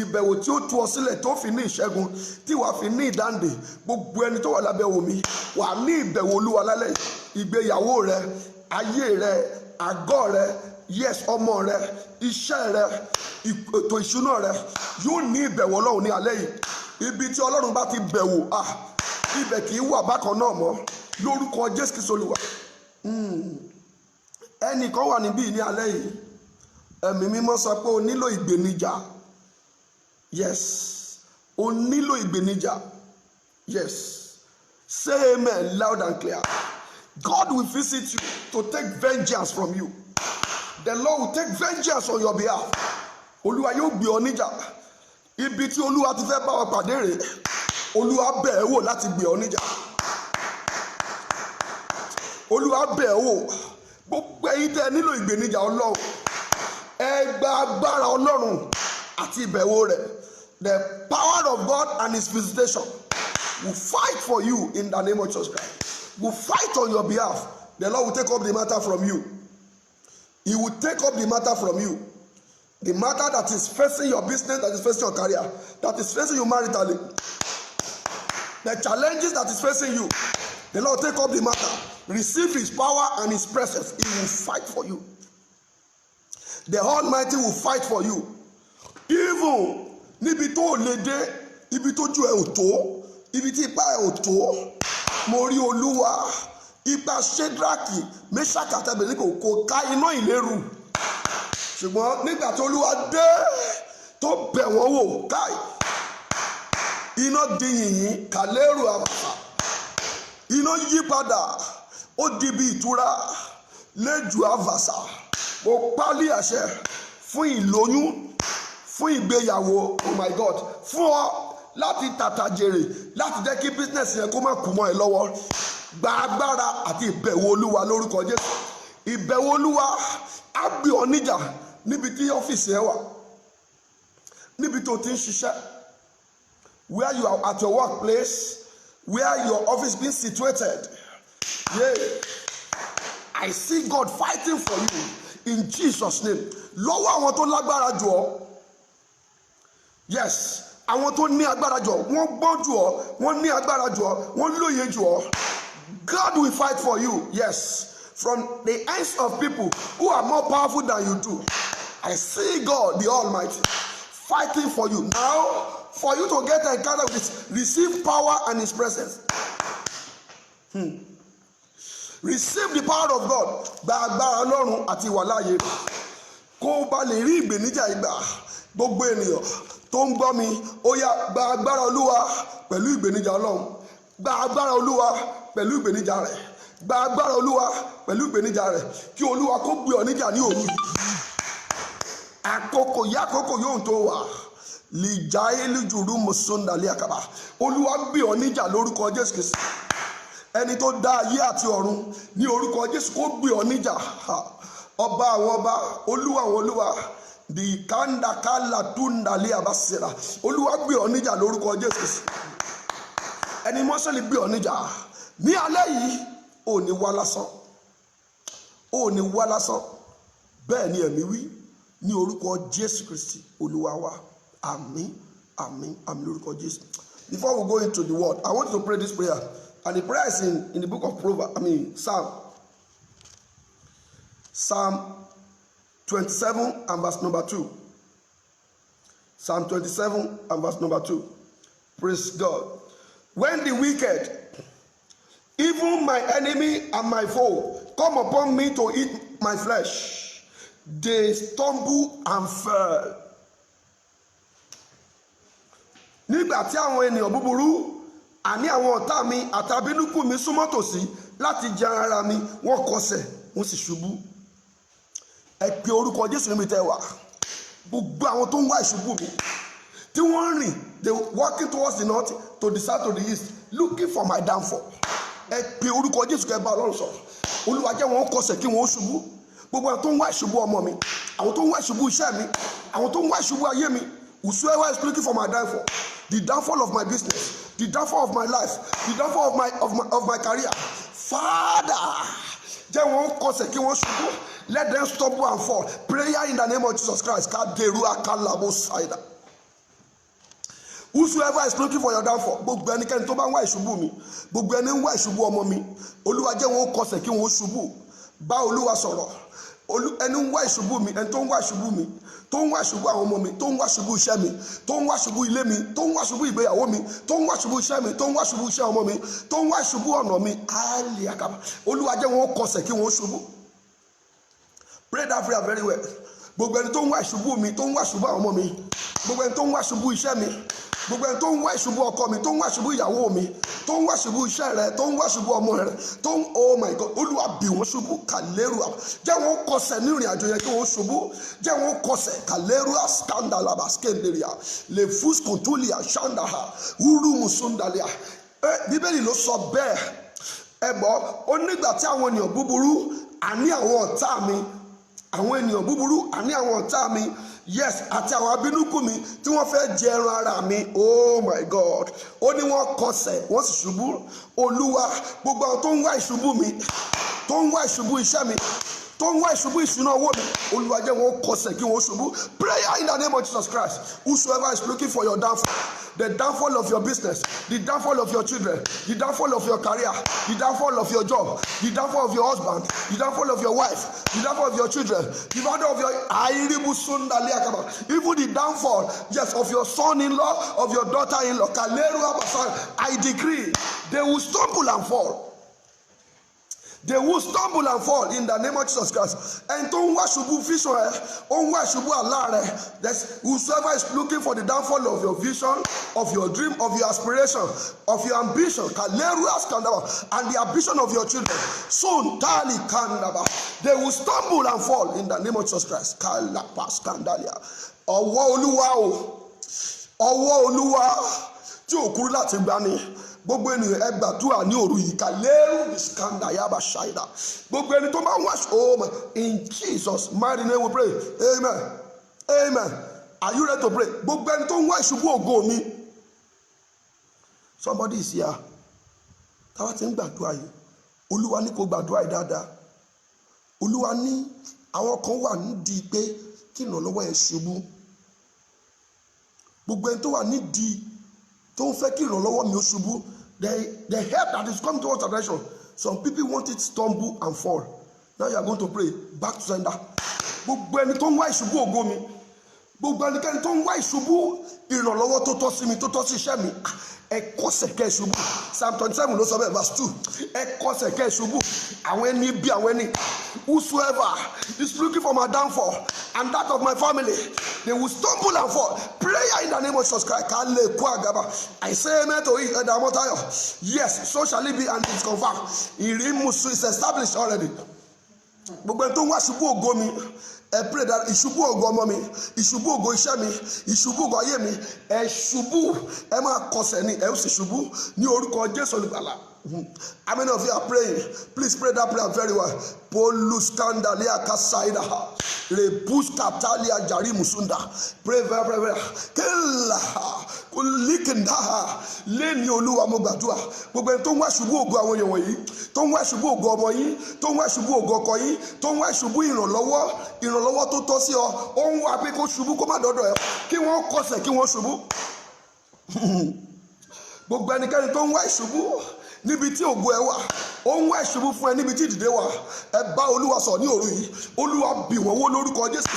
Ìbẹ̀wò tí ó tú ọ sílẹ̀ tó fi ní ìṣẹ́gun, tí wàá fi ní ìdáǹdè. Gbogbo ẹni tó wà lábẹ́ omi wà ní ìbẹ̀wò olúwa lálẹ́ yìí. Ìgbéyàwó rẹ, ayé rẹ, àgọ́ rẹ, yes, ọmọ rẹ, iṣẹ́ rẹ, ètò ìṣúná rẹ yóò ní ìbẹ̀wò Ọlọ́run ní alẹ́ yìí. Ibi tí Ọlọ́run bá ti bẹ̀wò, ibẹ̀ kì í wà bákan náà mọ́ lórúkọ Jésù Kristi Olúwa. Ẹnìkan wà níbí ní alẹ́ yìí, ẹ̀mí mímọ́ sọ pé o nílò ìgbéníjà. Yes, o nílò ìgbéníjà. Yes, say amen loud and clear. God will visit you to take vengeance from you. The Lord will take vengeance on your behalf. Olúwa yóò gbé ọ níjà. Ibi tí olúwa ti fẹ́ bá wa pàdé rèé, olúwa bẹ̀ ẹ́ wò láti gbé ọ níjà. Olúwa bẹ̀ ẹ́ wò. Gbogbo ẹ̀yin tẹ́ nílò ìgbéníjà Ọlọ́run, ẹ gba agbára Ọlọ́run àti ìbẹ̀wò rẹ̀. The power of God and his visitation will fight for you in the name of Jesus Christ. Will fight on your behalf. The Lord will take up the matter from you. He will take up the matter from you. The matter that is facing your business, that is facing your career, that is facing you maritally, the challenges that is facing you, the Lord take up the matter. Receive his power and his presence. He will fight for you. The Almighty will fight for you. Even níbi tó lè dé, ibi tó ju ẹ ò tó, ibi tí ipá ẹ ò tó, mo rí olúwa. Ipa Ṣédrákì, Méṣákì àti Ábẹ́dínígò kò ká iná ìléru. Ṣùgbọ́n nígbà tí olúwa dé tó bẹ̀ wọ́n wò, káì iná di yìnyín kàlérù àbàtà. Iná yí padà, ó di bí ìtura lẹ́jù àvàsà. Mo pálí àṣẹ fún ìlóyún, fún ìgbéyàwó, oh my God, fún ọ láti tàtà jèrè, láti jẹ́ kí business yẹn kó má kú mọ́ ẹ lọ́wọ́. Gba agbára àti ìbẹ̀wò olúwa lórúkọ Jésù. Ìbẹ̀wò olúwa á gbé ọ níjà níbi tí ọ́fíìsì ẹ wà, níbi tó ti ń ṣiṣẹ́, where you are at your workplace, where your office being situated. Yeah. I see God fighting for you in Jesus' name. Lọ́wọ́ àwọn tó lágbára jù ọ́. Yes, àwọn tó ní agbára jù ọ́, wọ́n gbọ́n jù ọ́, wọ́n ní agbára jù ọ́, wọ́n lóye jù ọ́. God will fight for you. Yes, from the hands of people who are more powerful than you do. I see God, the Almighty, fighting for you. Now, for you to get an encounter with this, receive power and his presence. Receive the power of God. Gba agbára Ọlọ́run àti ìwàláàyè rẹ̀. Kó o bá lè rí ìgbéníjà ìgbà. Gbogbo ènìyàn tó ń gbọ́ mi, ó yá gba agbára Olúwa pẹ̀lú ìgbéníjà Ọlọ́run. Gba agbára Olúwa pẹ̀lú ìgbéníjà rẹ̀. Gba agbára Olúwa pẹ̀lú ìgbéníjà rẹ̀. Kí Olúwa kó gbé ọ níjà ní òru. Àkókò yákòókò yóò tó wà. Lìjà elújùrú mùsùlùmí àkàbà. Olúwa gbé ọ níjà lórúkọ Jésù Kristi. Ẹni tó dá ayé àti ọ̀run ní orúkọ Jésù kó gbé ọ níjà. ọba àwọn ọba, olúwa àwọn olúwa, bí kàńdàkàlà túndàlẹ́ àbáṣẹ́ra, olúwa gbé ọ níjà lórúkọ Jésù. Ẹni mọ́ṣẹ́lì gbé ọ níjà ní alẹ́ yìí, ò ní wá lásán, ò ní wá lásán, bẹ́ẹ̀ ni ẹ̀mí wí ní orúkọ Jésù Kristi olúwa wa. Àmín, àmín, àmín lórúkọ Jésù. Before we go into the word, I want you to pray this prayer. And the prayer is in the book of Proverbs, Psalm 27 and verse number 2. Psalm 27 and verse number 2. Praise God. When the wicked, even my enemy and my foe, come upon me to eat my flesh, they stumble and fell. Nígbà tí àwọn ènìyàn búburú, àní àwọn ọ̀tá mi àtàbínúkù mi súnmọ́ tòsí láti jẹ ara mi, wọ́n kọsẹ̀, wọ́n sì ṣubú. Ẹ pe orúkọ Jésù níbi tẹ́ wà. Gbogbo àwọn tó ń wá ìṣubú mi, tí wọ́n rìn, they walking towards the north, to the south, to the east, looking for my downfall. Ẹ pe orúkọ Jésù kẹ́ bá Ọlọ́run sọ̀rọ̀. Olúwa jẹ́ wọn kọsẹ̀ kí wọ́n ṣubú. Gbogbo àwọn tó ń wá ìṣubú ọmọ mi, àwọn tó ń wá ìṣubú iṣẹ́ mi, àwọn tó ń wá ìṣubú ayé mi, whosoever is looking for my downfall, the downfall of my business, the downfall of my life, the downfall of my career, Father, jẹ́ wọn kọsẹ̀ kí wọ́n ṣubú. Let them stumble and fall. Prayer in the name of Jesus Christ. Whosoever is looking for your downfall, gbogbo ẹnikẹ́ni tó bá ń wá ìṣubú mi, gbogbo ẹni ń wá ìṣubú ọmọ mi, Olúwa jẹ́ wọn kọsẹ̀ kí wọ́n ṣubú. Bá Olúwa sọ̀rọ̀. Ẹni ń wá ìṣubú mi, ẹni tó ń wá ìṣubú mi, tó ń wá ìṣubú àwọn ọmọ mi, tó ń wá ìṣubú iṣẹ́ mi, tó ń wá ìṣubú ilé mi, tó ń wá ìṣubú ìgbéyàwó mi, tó ń wá ìṣubú iṣẹ́ mi, tó ń wá ìṣubú iṣẹ́ ọmọ mi, tó ń wá ìṣubú ọ̀nà mi, àlìyàkàbà. Olúwa jẹ́ wọn kọsẹ̀ kí wọ́n ṣubú. Pray that prayer very well. Gbogbo ẹni tó ń wá ìṣubú mi, tó ń wá ìṣubú àwọn ọmọ mi, gbogbo ẹni tó ń wá ìṣubú iṣẹ́ mi, gbogbo ẹni tó ń wá ìṣubú ọkọ mi, tó ń wá ìṣubú ìyàwó mi, tó ń wá ìṣubú iṣẹ́ rẹ, tó ń wá ìṣubú ọmọ rẹ, tó ń, oh my God, Olúwa bì wọ́n ṣubú. Kàlérúà, jẹ́ wọn kọsẹ̀ ní ìrìn àjò yẹn kí wọ́n ṣubú. Jẹ́ wọn kọsẹ̀. Kàlérúà skandalaba skenderia le fus kontulia shandaha uru musundalia. Bíbélì ló sọ bẹ́ẹ̀. Ẹ gbọ́, ó nígbà tí àwọn ènìyàn búburú, àní àwọn ọ̀tá mi, àwọn ènìyàn búburú, àní àwọn ọ̀tá mi, yes, àti àwọn abínúkù mi tí wọ́n fẹ́ jẹ ẹran ara mi, oh my God, ó ní wọ́n kọsẹ̀, wọ́n sì ṣubú. Olúwa, gbogbo àwọn tó ń wá ìṣubú mi, tó ń wá ìṣubú iṣẹ́ mi, tó ń wá ìṣubú ìṣúná owó mi, Olúwa jẹ́ wọn kọsẹ̀ kí wọ́n ṣubú. Prayer in the name of Jesus Christ. Whosoever is looking for your downfall, the downfall of your business, the downfall of your children, the downfall of your career, the downfall of your job, the downfall of your husband, the downfall of your wife, the downfall of your children, the downfall of your even the downfall, yes, of your son-in-law, of your daughter-in-law. I decree they will stumble and fall. They will stumble and fall in the name of Jesus Christ. And don't wash your vision, don't wash your alare. That's whosoever is looking for the downfall of your vision, of your dream, of your aspiration, of your ambition, and the ambition of your children. Soon, they will stumble and fall in the name of Jesus Christ. Ọwọ́ Olúwa tí ò kúrú láti gbani. Gbogbo ènìyàn ẹ gbàdúrà ní òru yìí kàlẹ́rù ìsìkàndà yaba ṣáìdà. Gbogbo ẹni tó máa ń wá ṣòwò in Jesus mighty name we pray. Amen. Amen. Are you ready to pray? Gbogbo ẹni tó ń wá ìṣubú ògo mi. Somebody is here. Táwa ti ń gbàdúrà yìí. Olúwa ní kó gbàdúrà yìí dáadáa. Olúwa ní àwọn kan wà nídìí pé kí ìrànlọ́wọ́ ẹ ṣubú. Gbogbo ẹni tó wà nídìí tó ń fẹ́ kí ìrànlọ́wọ́ mi ó ṣubú. The help that is coming towards our direction. Some people want it stumble and fall. Now you are going to pray back to sender. Gbogbo ẹni tó ń wá ìṣubú ògo mi. Gbogbo ẹnikẹ́ni tó ń wá ìṣubú ìrànlọ́wọ́ tó tọ́ sí mi, tó tọ́ sí iṣẹ́ mi. Ẹ kọsẹ̀ kẹ́ ṣubú. Psalm 27 ló sọ bẹ́ẹ̀ verse 2. Ẹ kọsẹ̀ kẹ́ ṣubú. Àwọn ẹni bí àwọn ẹni. Whosoever is looking for my downfall and that of my family, they will stumble and fall. Prayer in the name of Jesus Christ. I say amen to it. Yes, so shall it be and it is confirmed. Irimusu is established already. Gbogbo ẹni tó ń wá ìṣubú ògo mi. I pray that ìṣubú ògo ọmọ mi, ìṣubú ògo iṣẹ́ mi, ìṣubú ògo ayé mi, ẹ ṣubú, ẹ máa kọsẹ̀ ni, ẹ ó sì ṣubú ní orúkọ Jésù Olùgbàlà. How many of you are praying? Please pray that prayer very well. Polus kandalia kasaida, rebus katalia jari musunda. Pray very well. Kela kulikenda leni Olúwa mo gbàdúrà. Gbogbo ẹni tó ń wá ṣubú ògo àwọn èèyàn wọ̀nyí, tó ń wá ṣubú ògo ọmọ yín, tó ń wá ṣubú ògo ọkọ yín, tó ń wá ṣubú ìrànlọ́wọ́ tó tọ́ sí ọ, ó ń wá pé kó ṣubú kó má dọ́dọ̀ ẹ, kí wọ́n kọsẹ̀ kí wọ́n ṣubú. Gbogbo ẹnikẹ́ni tó ń wá ìṣubú níbi tí ògo ẹ wà, ó ń wá ìṣubú fún ẹ níbi tí ìdìde wà, ẹ bá Olúwa sọ ní òru yìí. Olúwa bì wọ́n wó lórúkọ Jésù.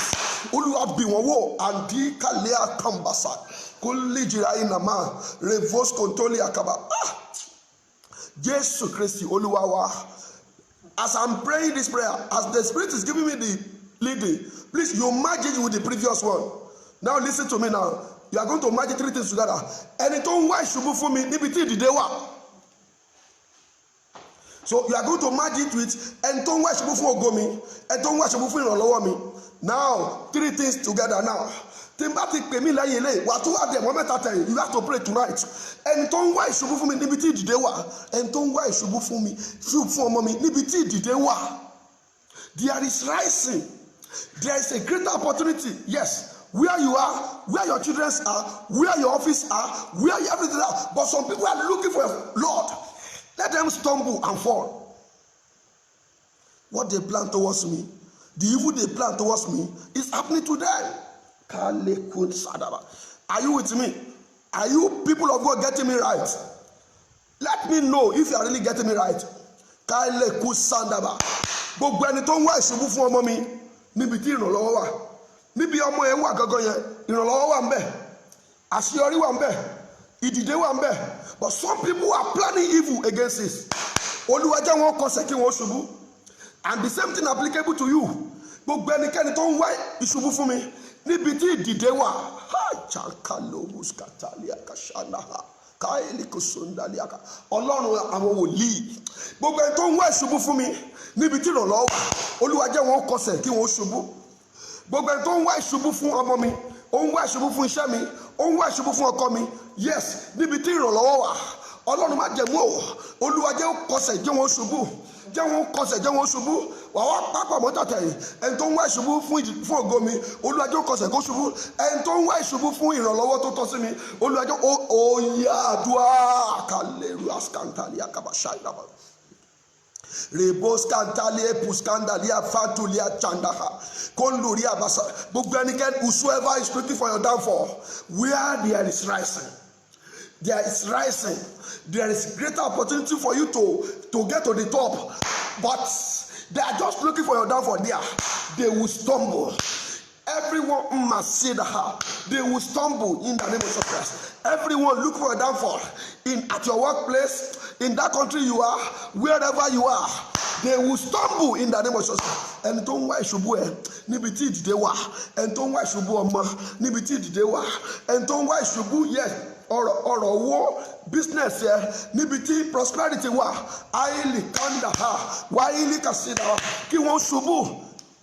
Olúwa bì wọ́n wó. Àǹdí kàlẹ́ àkàmbàsà kó lè jìrà ìnàmà reverse control àkàbà. Jésù Kristi Olúwa wa. As I'm praying this prayer, as the Spirit is giving me the leading, please you match it with the previous one. Now listen to me now. You are going to match 3 things together. Ẹni tó ń wá ìṣubú fún mi níbi tí ìdìde wà. So you are going to match it with ẹni tó ń wá ìṣubú fún ògo mi, ẹni tó ń wá ìṣubú fún ìrànlọ́wọ́ mi. Now 3 things together now. Tí n bá ti pè mí lẹ́yìn ilé, wà á tún wá dẹ̀ wọ́n mẹ́ta tẹ̀yìn. You have to pray tonight. Ẹni tó ń wá ìṣubú fún mi níbi tí ìdìde wà. Ẹni tó ń wá ìṣubú fún mi, fún ọmọ mi níbi tí ìdìde wà. There is rising. There is a greater opportunity. Yes. Where you are, where your children are, where your office are, where everything are. But some people are looking for a Lord. Let them stumble and fall. What they plan towards me, the evil they plan towards me, is happening to them. Are you with me? Are you people of God getting me right? Let me know if you are really getting me right. Gbogbo ẹni tó ń wá ìṣubú fún ọmọ mi níbi tí ìrànlọ́wọ́ wà. Níbi ọmọ ẹ wà gangan yẹn, ìrànlọ́wọ́ wà ńbẹ̀, àṣeyọrí wà ńbẹ̀, ìdìde wà ńbẹ̀. But some people are planning evil against this. Olúwa jẹ́ wọn kọsẹ̀ kí wọ́n ṣubú. And the same thing applicable to you. Gbogbo ẹnikẹ́ni tó ń wá ìṣubú fún mi níbi tí ìdìde wà. Ọlọ́run àwọn wòlíì. Gbogbo ẹni tó ń wá ìṣubú fún mi níbi tí ìrànlọ́wọ́ wà. Olúwa jẹ́ wọn kọsẹ̀ kí wọ́n ṣubú. Gbogbo ẹni tó ń wá ìṣubú fún ọmọ mi, ó ń wá ìṣubú fún iṣẹ́ mi, ó ń wá ìṣubú fún ọkọ mi. Yes, níbi tí ìrànlọ́wọ́ wà. Ọlọ́run má jẹ̀mú o. Olúwa jẹ́ kọsẹ̀ jẹ́ wọn ṣubú. Jẹ́ wọn kọsẹ̀ jẹ́ wọn ṣubú. Wà wá pápá mọ́tà tẹ̀yìn. Ẹni tó ń wá ìṣubú fún ògo mi, Olúwa jẹ́ kọsẹ̀ kó ṣubú. Ẹni tó ń wá ìṣubú fún ìrànlọ́wọ́ tó tọ́ sí mi, Olúwa jẹ́ oyè àdúrà kàlẹ́rù àskàntàlì àkàbàṣà ìdàbà. Rebos kantalia puskandalia fantulia chandaha konluria basa. Gbogbo ẹnikẹ́ni whosoever is looking for your downfall, where there is rising, there is rising, there is greater opportunity for you to get to the top, but they are just looking for your downfall there. They will stumble. Everyone must see that they will stumble in the name of Jesus Christ. Everyone look for a downfall at your workplace, in that country you are, wherever you are, they will stumble in the name of Jesus. Ẹni tó ń wá ìṣubú ẹ níbi tí ìdìde wà, ẹni tó ń wá ìṣubú ọmọ níbi tí ìdìde wà, ẹni tó ń wá ìṣubú ọ̀rọ̀ owó business ẹ níbi tí prosperity wà, àìlì kanda ha wáìlì kàṣídà kí wọ́n ṣubú.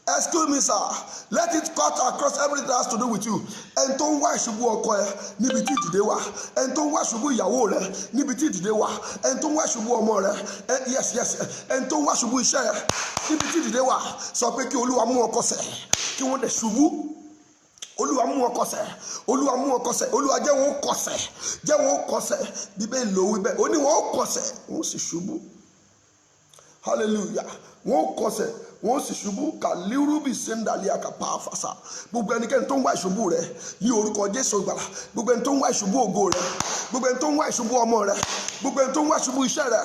Excuse me, sir. Let it cut across everything that has to do with you. Ẹni tó ń wá ìṣubú ọkọ ẹ níbi tí ìdìde wà. Ẹni tó ń wá ìṣubú ìyàwó rẹ níbi tí ìdìde wà. Ẹni tó ń wá ìṣubú ọmọ rẹ. Yes. Ẹni tó ń wá ìṣubú iṣẹ́ ẹ níbi tí ìdìde wà. Sọ pé kí Olúwa mú wọn kọsẹ̀. Kí wọ́n dẹ̀ ṣubú. Olúwa mú wọn kọsẹ̀. Olúwa mú wọn kọsẹ̀. Olúwa jẹ́ wọn kọsẹ̀. Jẹ́ wọn kọsẹ̀. Bíbélì ló wí bẹ́ẹ̀. Ó ní wọn kọsẹ̀. Wọ́n sì ṣubú. Hallelujah. Wọ́n kọsẹ̀. Wọ́n sì ṣubú kàlírúbì sẹ́ńdàlíà kàpá àfàṣà. Gbogbo ẹnikẹ́ni tó ń wá ìṣubú rẹ ní orúkọ Jésù gbàlà. Gbogbo ẹni tó ń wá ìṣubú ògo rẹ. Gbogbo ẹni tó ń wá ìṣubú ọmọ rẹ. Gbogbo ẹni tó ń wá ìṣubú iṣẹ́ rẹ.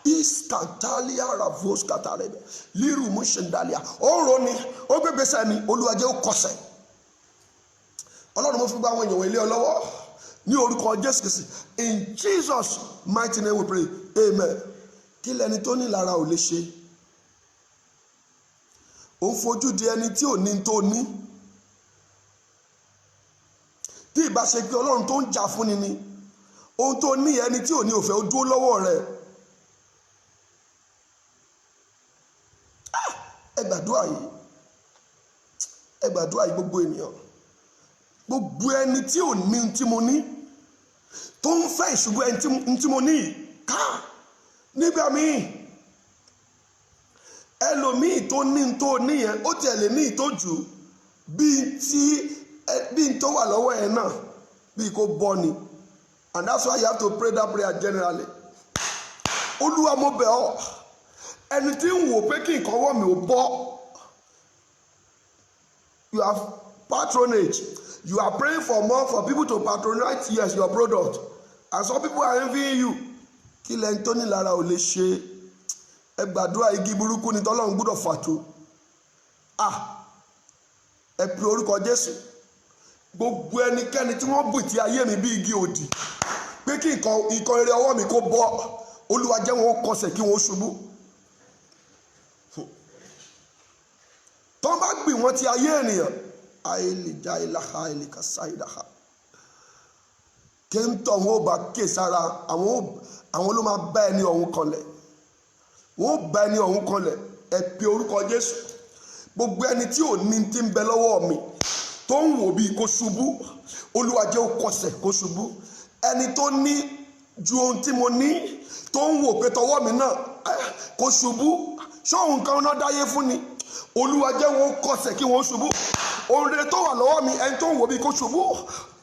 Iskantalia ravos katarebe liru mushendalia. Ó rò ní ó gbégbèsè mi Olúwa jẹ́ ó kọsẹ̀. Ọlọ́run mo fi gba àwọn èèyàn ilé ọlọ́wọ́ ní orúkọ Jésù Kristi. In Jesus mighty name we pray. Amen. Kí lẹni tó ní lára ò lè ṣe? Ó ń fojú di ẹni tí ò ní tó ní. Tí ìbá ṣe pé Ọlọ́run tó ń jà fún ni ohun tó ní ẹni tí ò ní òfẹ́ ó dúró lọ́wọ́ rẹ̀. Ẹ gbàdúrà yìí gbogbo ènìyàn. Gbogbo ẹni tí ò ní tí mo ní tó ń fẹ́ ìṣubú ẹni tí mo ní ká nígbà míì ẹlòmíì tó ní tó níyẹn ó tiẹ̀ lè ní ìtọ́jú bí n tó wà lọ́wọ́ ẹ̀ náà bí kò bọ́ ni, and that's why you have to pray that prayer generally. Olúwa mo bẹ̀ ọ́, ẹni tí ń wò pé kí nǹkan wọ̀ mí ò bọ́. You have patronage. You are praying for more for people to patronize, yes, your product, and some people are envying you. Kí lẹ́yìn tó ní lára ò lè ṣe. Ẹ gbàdúrà igi burúkú ni tọ́lọ́run gbọ́dọ̀ fàtó. Ẹ pe orúkọ Jésù. Gbogbo ẹnikẹ́ni tí wọ́n bù tí ayé mi bí igi òdì pé kí nǹkan rere ọwọ́ mi kó bọ́, Olúwa jẹ́ wọn kọsẹ̀ kí wọ́n ṣubú. Tó bá gbìn wọ́n ti ayé ènìyàn, àìlèjà ìlàhà ìlìkàsá ìdáhà. Kéńtọ̀ wọn ò bá ké sára, àwọn ló máa bá ẹni ọ̀hún kanlẹ̀. Wọ́n ò bá ẹni ọ̀hún kanlẹ̀. Ẹ pe orúkọ Jésù. Gbogbo ẹni tí ò ní ti ń bẹ lọ́wọ́ mi tó ń wò bí kó ṣubú, Olúwa jẹ́ ó kọsẹ̀ kó ṣubú. Ẹni tó ní ju ohun tí mo ní tó ń wò pé tọwọ́ mi náà kó ṣubú, ṣóhun kan náà dáyé fún ni, Olúwa jẹ́ wọn kọsẹ̀ kí wọ́n ṣubú. Ohun rere tó wà lọ́wọ́ mi, ẹni tó ń wò bí kó ṣubú,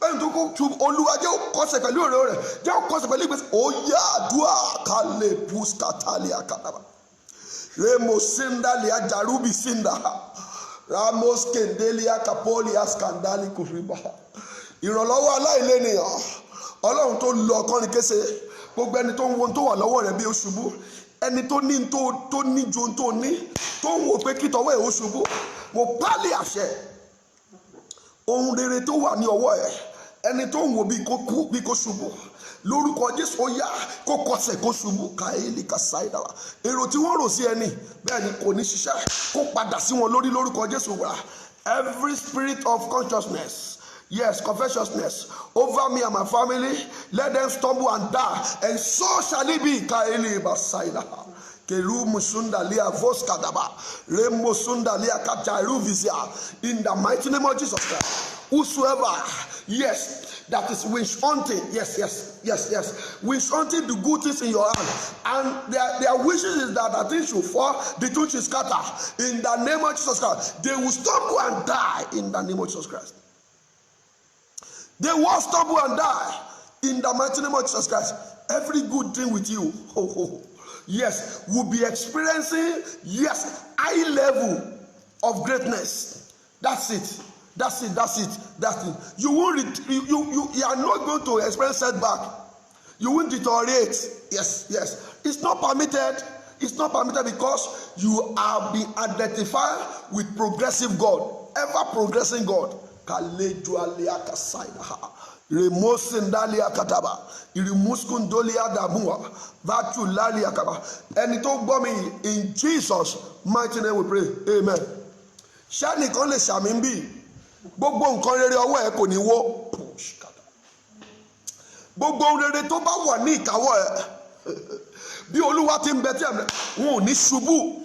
ẹni tó kó ṣubú, Olúwa jẹ́ ó kọsẹ̀ pẹ̀lú ọ̀rẹ́ rẹ̀, jẹ́ ó kọsẹ̀ pẹ̀lú ìgbésẹ̀. Ó yá àdúrà kálẹ̀ pùskátálì àkàdàbà remo sindali ajarubi sinda ramos kendelia kapoli askandali kufriba. Ìrànlọ́wọ́ aláìlénìyàn, Ọlọ́run tó lọ ọkọrin kése. Gbogbo ẹni tó ń wo tó wà lọ́wọ́ rẹ̀ bí ó ṣubú, ẹni tó ní tó ní ju ohun tó ní tó ń wò pé kí tọwọ́ ẹ̀ ó ṣubú, mo pálí àṣẹ ohun rere tó wà ní ọwọ́ ẹ̀, ẹni tó ń wò bí kó ṣubú, lórúkọ Jésù ó yá kó kọsẹ̀ kó ṣubú. Káyélì kàṣáìdàwà. Èrò tí wọ́n rò sí ẹni bẹ́ẹ̀ ni kò ní ṣiṣẹ́, kó padà sí wọn lórí lórúkọ Jésù wà. Every spirit of consciousness, yes, covetousness over me and my family, let them stumble and die, and so shall it be. Káyélì bàṣáìdàwà. Keru musundalia voskadaba remo sundalia kajaru visia. In the mighty name of Jesus Christ, whosoever, yes, that is wish hunting, yes, wish hunting the good things in your hand, and their wishes is that things should fall, the truth should scatter. In the name of Jesus Christ, they will stumble and die. In the name of Jesus Christ, they will stumble and die. In the mighty name of Jesus Christ, every good thing with you, yes, will be experiencing, yes, high level of greatness. That's it. You won't you are not going to experience setback. You won't deteriorate. Yes. It's not permitted because you are being identified with progressive God, ever progressing God. Remosendalia kataba, irimuskundolia damua, vatulalia kaba. Ẹni tó gbọ́ mi, in Jesus' mighty name we pray. Amen. Ṣé nìkan lè ṣàmì ń bì? Gbogbo nǹkan rere ọwọ́ ẹ kò ní wó. Gbogbo rere tó bá wà ní ìkáwọ́ ẹ, bí Olúwa ti ń bẹ tí ẹ̀mí, wọn ò ní ṣubú.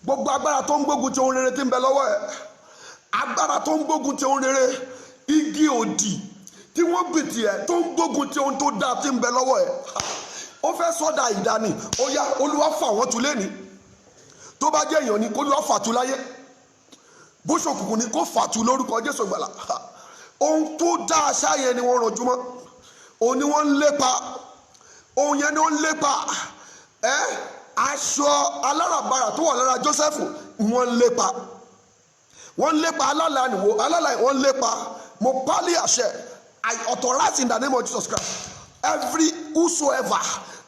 Gbogbo agbára tó ń gbógun ti ohun rere tí ń bẹ lọ́wọ́ ẹ, agbára tó ń gbógun ti ohun rere, igi òdì tí wọ́n bìtì ẹ̀ tó ń gbógun ti ohun tó dáa tí ń bẹ lọ́wọ́ ẹ̀, ó fẹ́ sọ́dà ìdání. Ó yá, Olúwa fà wọ́n tu lẹ́ni. Tó bá jẹ́ èèyàn ni kó Olúwa fà tu láyé, bó ṣòkùnkùn ni kó fà tu lórúkọ Jésù gbàlà. Ohun tó dá aṣá yẹn ni wọ́n rànjú mọ́, òun ni wọ́n ń lépa, ohun yẹn ni wọ́n ń lépa. Aṣọ aláràbarà tó wà lára Jósẹ́fù wọ́n ń lépa, wọ́n ń lépa alálàá wọ́n ń lépa. Mo pálí àṣẹ, I authorize in the name of Jesus Christ, every whosoever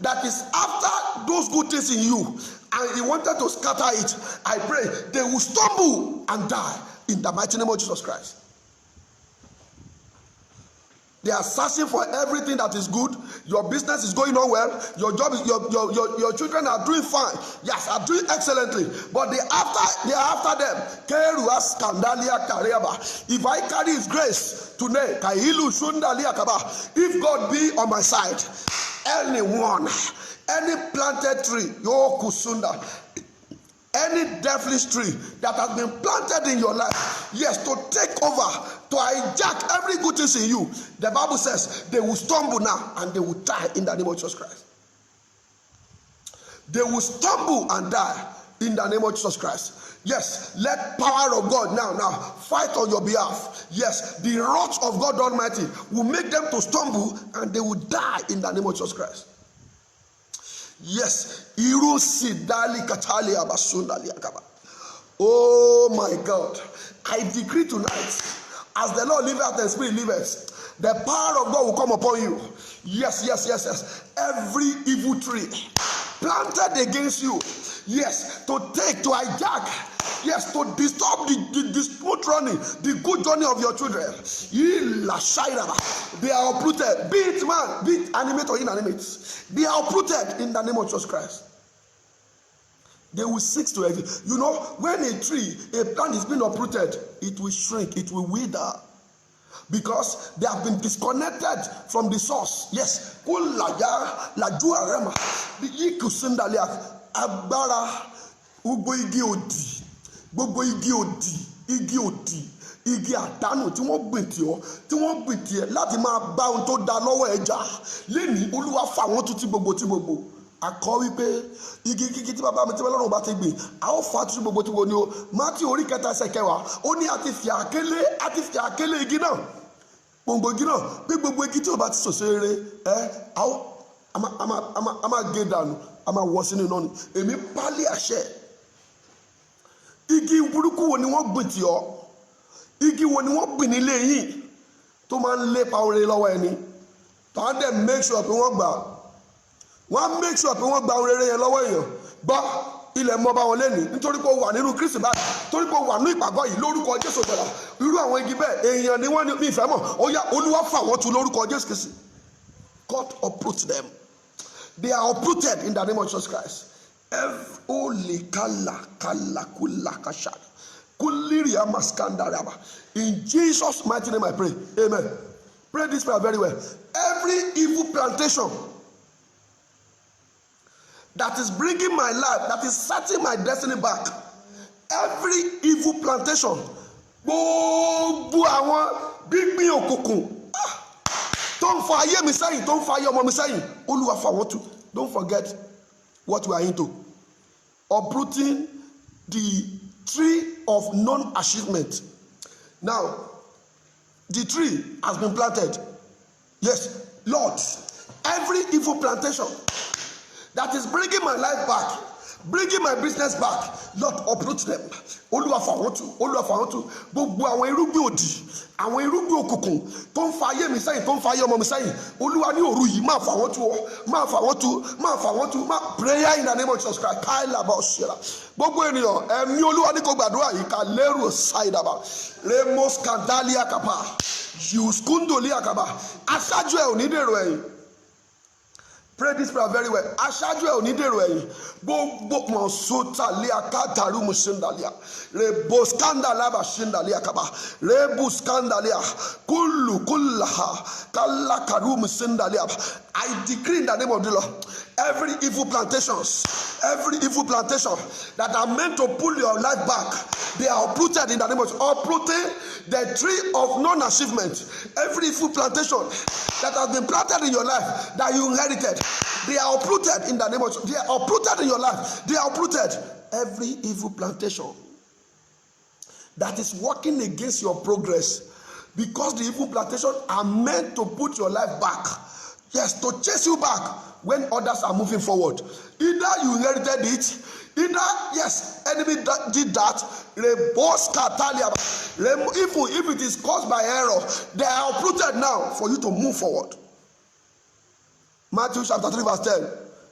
that is after those good things in you and he wanted to scatter it, I pray they will stumble and die in the mighty name of Jesus Christ. They are searching for everything that is good. Your business is going on well. Your job is your children are doing fine. Yes, are doing excellently. But they are after them. If I carry His grace today, if God be on my side, anyone, any planted tree, any devilish tree that has been planted in your life, yes, to take over, to hijack every good thing in you, the Bible says they will stumble now and they will die in the name of Jesus Christ. they will stumble and die in the name of Jesus Christ. Yes, let power of God now fight on your behalf. Yes, the wrath of God Almighty will make them to stumble and they will die in the name of Jesus Christ. Yes, oh my God, I decree tonight, as the Lord liveth and Spirit liveth, the power of God will come upon you. Yes. Every evil tree planted against you, yes, to hijack, yes, to disturb the smooth running, the good journey of your children, they are uprooted. Be it man, be it animate or inanimate, they are uprooted in the name of Jesus Christ. They will seek to exit. You know, when a plant is being uprooted, it will shrink, it will wither, because they have been disconnected from the source. Yes, igi àdánù tí wọ́n gbìn tì ọ́ láti máa bá ohun tó da lọ́wọ́ ẹ jà lẹ́ni Olúwa fà wọ́n tún tí gbogbo akọ wípé igi kíkí tí bàbá mi tí Ọlọ́run bá ti gbìn a ó fà tún gbogbo ni o. Mátíù orí 4:10 ó ní àti fi àkélé igi náà, gbòǹgbò igi náà, pé gbogbo igi tí ò bá ti sòso rere a máa gé dànù, a máa wọ́ sínú iná ni. Èmi pálí àṣẹ, igi burúkú wo ni wọ́n gbìn tì ọ́, igi wo ni wọ́n gbìn nílé yìí tó máa ń lépa oore lọ́wọ́ ẹni, tàwọn dẹ̀ make sure pé wọ́n gbà oore rere yẹn lọ́wọ́ èèyàn. Gbọ́ ilẹ̀ mọ́ bá wọn lẹ́nu nítorí pé ó wà nínú Kristi báyìí, torí pé ó wà ní ìpàgọ́ yìí lórúkọ Jésù gbẹ̀rà. Irú àwọn igi bẹ́ẹ̀ èèyàn ni wọ́n ní mi ìfẹ́ mọ̀, ó yá Olúwa fà wọ́n tu lórúkọ Jésù Kristi. God uproot them. They are uprooted in the name of Jesus Christ. In Jesus' mighty name I pray. Amen. Pray this prayer very well. Every evil plantation that is bringing my life, that is setting my destiny back, every evil plantation, gbogbo àwọn gbígbìn òkùnkùn tó ń fa ayé mi sẹ́yìn, tó ń fa ayé ọmọ mi sẹ́yìn, Olúwa fà wọ́n tu. Don't forget what we are into. Uprooting the tree of non-achievement. Now, the tree has been planted. Yes, Lord, every evil plantation that is bringing my life back, bringing my business back, Lord, uproot them. Olúwa fà wọ́n tu, Olúwa fà wọ́n tu. Gbogbo àwọn irúgbìn òdì, àwọn irúgbìn òkùnkùn tó ń fa ayé mi sẹ́yìn, tó ń fa ayé ọmọ mi sẹ́yìn, Olúwa ní òru yìí máa fà wọ́n tu, máa fà wọ́n tu, máa fà wọ́n tu. Prayer in the name of Jesus Christ. Gbogbo ènìyàn, ẹ̀mí Olúwa ní kó gbàdúrà yìí ká lérò ṣáìdàbà. Remos Kandalia Kapa, Yuskundolia Kapa. Aṣáájú ẹ̀ ò ní dèrò ẹ̀yìn. Pray this prayer very well. Aṣáájú ẹ̀ ò ní dèrò ẹ̀yìn. Gbogbo mọ̀sótàlíà kátàrú mùsùndàlíà. Reboskandalia shindalia kaba. Rebuskandalia. Kulaha. Kalakaru mùsùndàlíà. I decree in the name of the Lord, every evil plantation that are meant to pull your life back, they are uprooted in the name of Jesus. Uprooting the tree of non-achievement. Every evil plantation that has been planted in your life that you inherited, they are uprooted in the name of Jesus. They are uprooted in your life. They are uprooted. Every evil plantation that is working against your progress, because the evil plantation are meant to put your life back. Yes, to chase you back when others are moving forward. Either you inherited it, either, yes, enemy did that. Even if it is caused by error, they are uprooted now for you to move forward. Matthew chapter 3 verse 10.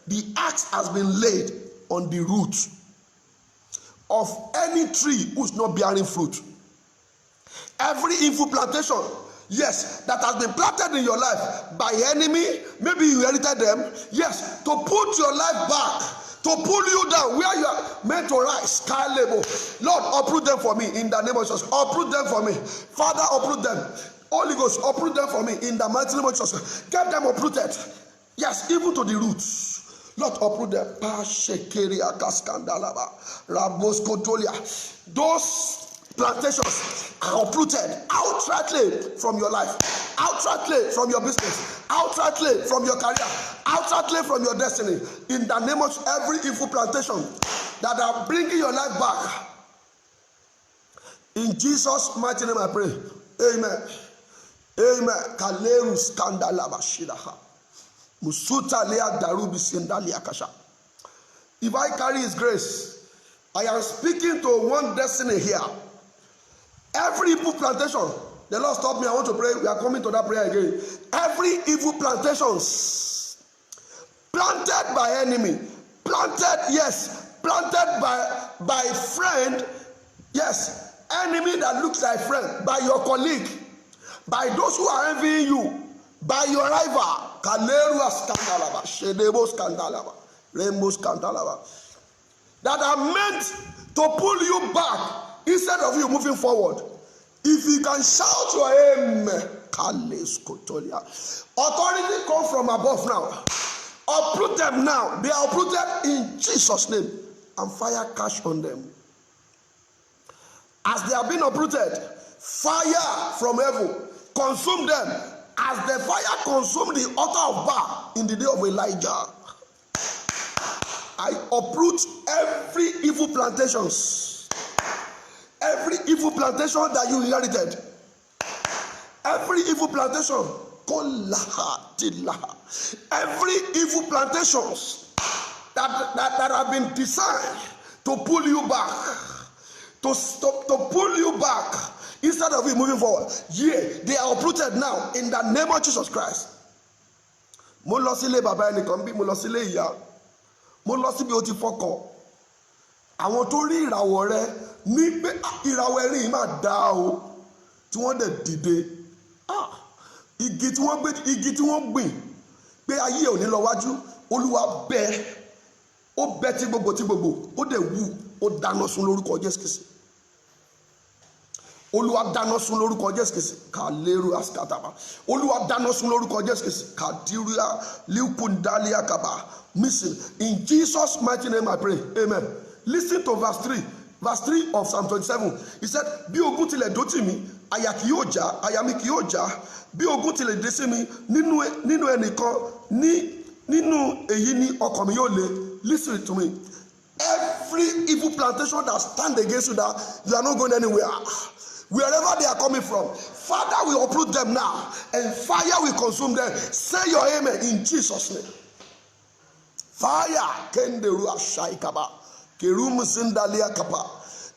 The axe has been laid on the root of any tree who is not bearing fruit. Every evil plantation, yes, that has been planted in your life by enemy, maybe you inherited them, yes, to put your life back, to pull you down where you are meant to rise. Lord, uproot them for me in the name of Jesus. Uproot them for me. Father, uproot them. Holy Ghost, uproot them for me in the mighty name of Jesus. Get them uprooted. Yes, even to the roots. Lord, uproot them. Those plantations are uprooted outrightly from your life. outrightly from your business, outrightly from your career, outrightly from your destiny. In the name of every evil plantation that are bringing your life back. In Jesus' mighty name I pray. Amen. Amen. Kaleru skandala bashidaha. Musuta lea darubi sindalia kasha. If I carry his grace, I am speaking to one destiny here. Every evil plantation, the Lord stopped me. I want to pray. We are coming to that prayer again. Every evil plantations planted by enemy, planted by friend, yes, enemy that looks like friend, by your colleague, by those who are envying you, by your rival, Kaleru skandalaba, Shedebo skandalaba, Rainbow skandalaba, that are meant to pull you back instead of you moving forward. If you can shout your amen, authority comes from above now. Uproot them now. They are uprooted in Jesus' name, and fire catch on them. As they have been uprooted, fire from heaven consume them, as the fire consumed the altar of Baal in the day of Elijah. I uproot every evil plantations, every evil plantation that you inherited, every evil plantation, every evil plantations that have been designed to pull you back, to pull you back instead of you moving forward. Yeah, they are uprooted now in the name of Jesus Christ. Mo lọ sílé bàbá ẹnìkan bí, mo lọ sílé ìyá, mo lọ síbi ó ti fọkọ. Àwọn tó rí ìràwọ̀ rẹ ní pé ìràwọ̀ ẹ̀rín yìí máa dá o, tí wọ́n dẹ̀ dìde. Igi tí wọ́n gbìn pé ayé ò ní lọ wájú, Olúwa bẹ́, ó bẹ́ tí gbogbo, ó dẹ̀ wú, ó dáná sun lórúkọ Jésù Kristi. Olúwa dáná sun lórúkọ Jésù Kristi. Kaleru askataba. Olúwa dáná sun lórúkọ Jésù Kristi. Kadiria liukundalia kaba. Missing. In Jesus' mighty name I pray. Amen. Listen to verse 3. Verse 3 of Psalm 27. He said, bí ogun tilẹ̀ dó tì mí, àyà kì yóò já, àyà mi kì yóò já. Bí ogun tilẹ̀ dé sí mi, nínú ẹnìkan, nínú èyí ni ọkàn mi yóò le. Listen to me. Every evil plantation that stand against you, that you are not going anywhere, wherever they are coming from, Father will uproot them now, and fire will consume them. Say your amen in Jesus' name. Fire, kenderu ashaikaba, kerum sindalia kapa.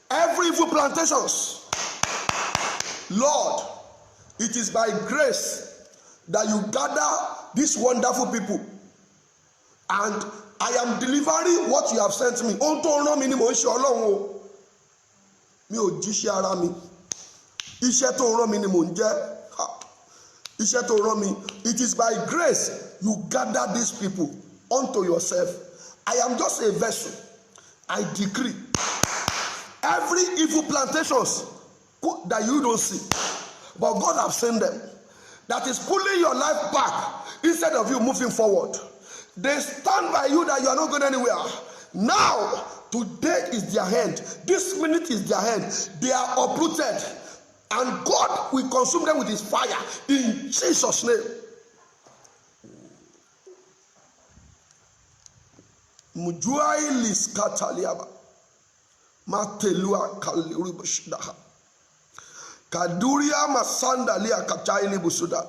Every evil plantations, Lord, it is by grace that you gather these wonderful people, and I am delivering what you have sent me. Ohun tó rán mi ni mò ń ṣe Ọlọ́run o. Mi ò jíṣẹ́ ara mi. Iṣẹ́ tó rán mi ni mò ń jẹ́. Iṣẹ́ tó rán mi. It is by grace you gather these people unto yourself. I am just a vessel. I decree every evil plantations that you don't see, but God have sent them, that is pulling your life back instead of you moving forward. They stand by you that you are not going anywhere. Now, today is their hand. This minute is their hand. They are uprooted, and God will consume them with his fire in Jesus' name. Mujuai liskataliaba. Matelua kaluribushidaha. Kaduria masanda lia kachaili busuda.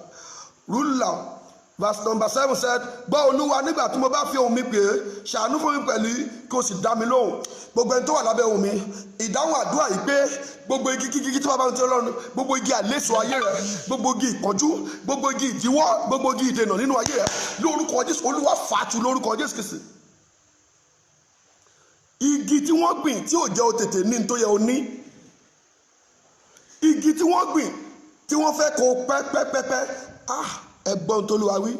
Rula. Verse number 7 said, Bá Olúwa nígbà tí mo bá fi ohùn mi pè é, ṣàánú fún mi pẹ̀lú kí o sì dá mi lóhùn. Gbogbo ẹni tó wà lábẹ́ ohùn mi, ìdáhùn àdúrà yìí pé gbogbo igi kíkí tí bàbá mi ti Ọlọ́run, gbogbo igi àléso ayé rẹ, gbogbo igi ìpọ́njú, gbogbo igi ìdíwọ́, gbogbo igi ìdènà nínú ayé rẹ, lórúkọ Jésù, Olúwa fàtú lórúkọ Jésù Kristi. Igi tí wọ́n gbìn tí ò jẹ́ o tètè ní tó yẹ o ní. Igi tí wọ́n gbìn tí wọ́n fẹ́ kó pẹ́pẹ́pẹ́pẹ́. Ẹ̀gbọ́n tó Olúwa wí.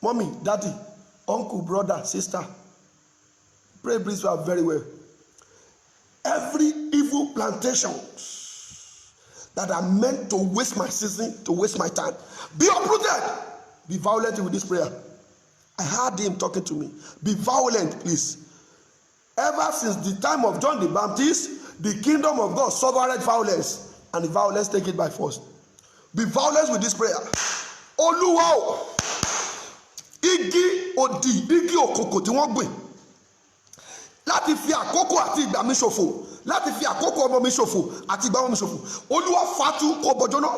Mommy, daddy, uncle, brother, sister, pray please very well. Every evil plantations that are meant to waste my season, to waste my time, be uprooted. Be violent with this prayer. I heard him talking to me. Be violent, please. Ever since the time of John the Baptist, the kingdom of God suffered violence, and the violence take it by force. Be violent with this prayer. Olúwa o, igi odi, igi òkùnkùn tí wọ́n gbìn láti fi àkókò àti ìgbà mi ṣòfò, láti fi àkókò ọmọ mi ṣòfò àti ìgbà ọmọ mi ṣòfò. Olúwa fàtú kò bọ̀ jóná,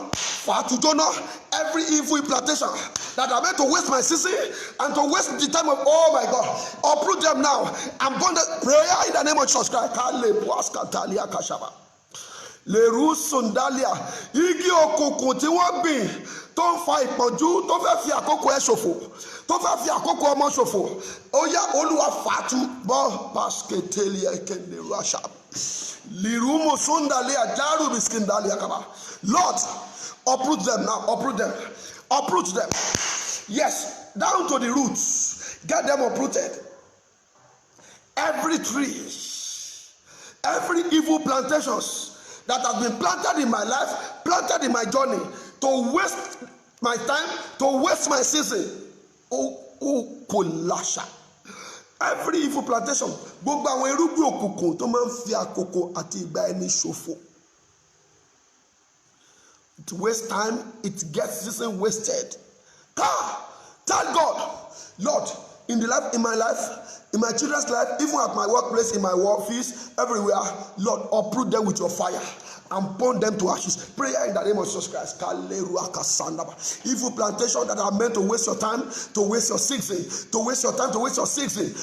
fàtú jóná. Every evil implantation that are meant to waste my season and to waste the time of, oh my God, uproot them now. I'm going to pray in the name of Jesus Christ. Leru sundalia, igi òkùnkùn tí wọ́n gbìn tó ń fa ìpọ́njú, tó fẹ́ fi àkókò ẹ ṣòfò, tó fẹ́ fi àkókò ọmọ ṣòfò. Ó yá Olúwa fàtú bọ́ basketelia kende rasha. Lirumo sundalia jaru biskindalia kaba. Lord, uproot them now, uproot them, uproot them. Yes, down to the roots, get them uprooted. Every tree, every evil plantations that has been planted in my life, planted in my journey, to waste my time, to waste my season. Oh, kolasha. Every evil plantation, gbogbo àwọn irúgbìn òkùnkùn tó máa ń fi àkókò àti ìgbà ẹni ṣòfò. It wastes time, it gets season wasted. Tell God, Lord, in the life, in my life, in my children's life, even at my workplace, in my office, everywhere, Lord, uproot them with your fire and burn them to ashes. Prayer in the name of Jesus Christ. Evil plantation that are meant to waste your time, to waste your season, to waste your time, to waste your season.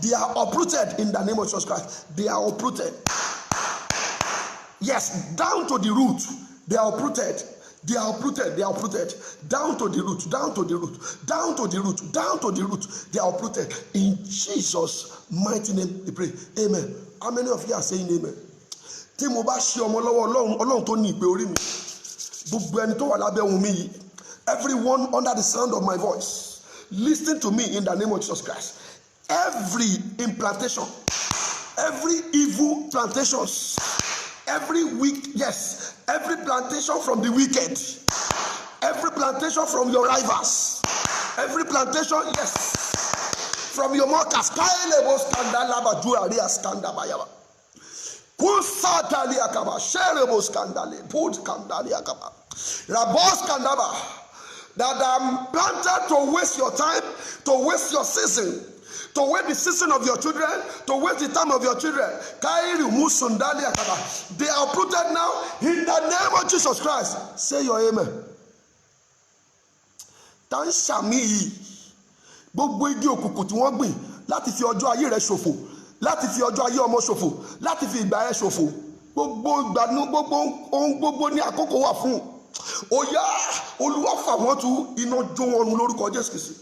They are uprooted in the name of Jesus Christ. They are uprooted. Yes, down to the root. They are uprooted. They are uprooted, they are uprooted, down to the root, down to the root, down to the root, down to the root. They are uprooted. In Jesus' mighty name we pray. Amen. How many of you are saying amen? Tí mo bá ṣe ọmọ lọ́wọ́ Ọlọ́run tó ní ìpè orí mi. Gbogbo ẹni tó wà lábẹ́ ohùn mi yìí. Everyone under the sound of my voice, listen to me in the name of Jesus Christ. Every implantation, every evil plantations, every weak, yes, every plantation from the wicked, every plantation from your rivals, every plantation, yes, from your mockers, that are planted to waste your time, to waste your season, to waste the season of your children, to waste the time of your children. They are uprooted now in the name of Jesus Christ. Say your amen. Tan sami yìí, gbogbo igi òkùnkùn tí wọ́n gbìn láti fi ọjọ́ ayé rẹ ṣòfò, láti fi ọjọ́ ayé ọmọ ṣòfò, láti fi ìgbà rẹ ṣòfò. Gbogbo ìgbàanú, gbogbo ní àkókò wà fún. Ó yá, Olúwa fà wọ́n tú, iná jó wọn run lórúkọ Jésù Kristi.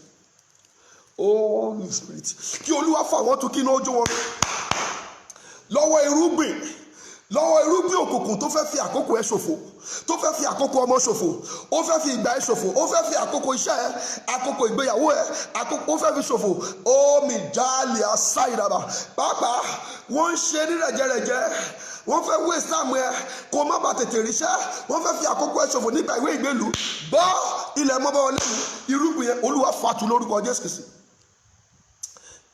Oh, Holy Spirit. Kí Olúwa fà wọ́n tú, kí iná jó wọn run. Lọ́wọ́ irúgbìn òkùnkùn tó fẹ́ fi àkókò ẹ ṣòfò, tó fẹ́ fi àkókò ọmọ ṣòfò, ó fẹ́ fi ìgbà ẹ ṣòfò, ó fẹ́ fi àkókò iṣẹ́ ẹ, àkókò ìgbéyàwó ẹ, ó fẹ́ fi ṣòfò. Ó mi jáàlì àṣà ìdàbà. Pàápàá wọ́n ń ṣe ní rẹ̀jẹ̀rẹ̀jẹ̀, wọ́n fẹ́ waste time ẹ kó má bàa tètè ríṣẹ́, wọ́n fẹ́ fi àkókò ẹ ṣòfò nípa ìwé ìgbélú. Bọ́ ilẹ̀ mọ́ bá wọn lẹ́nu, irúgbìn yẹn Olúwa fàtú lórúkọ Jésù Kristi.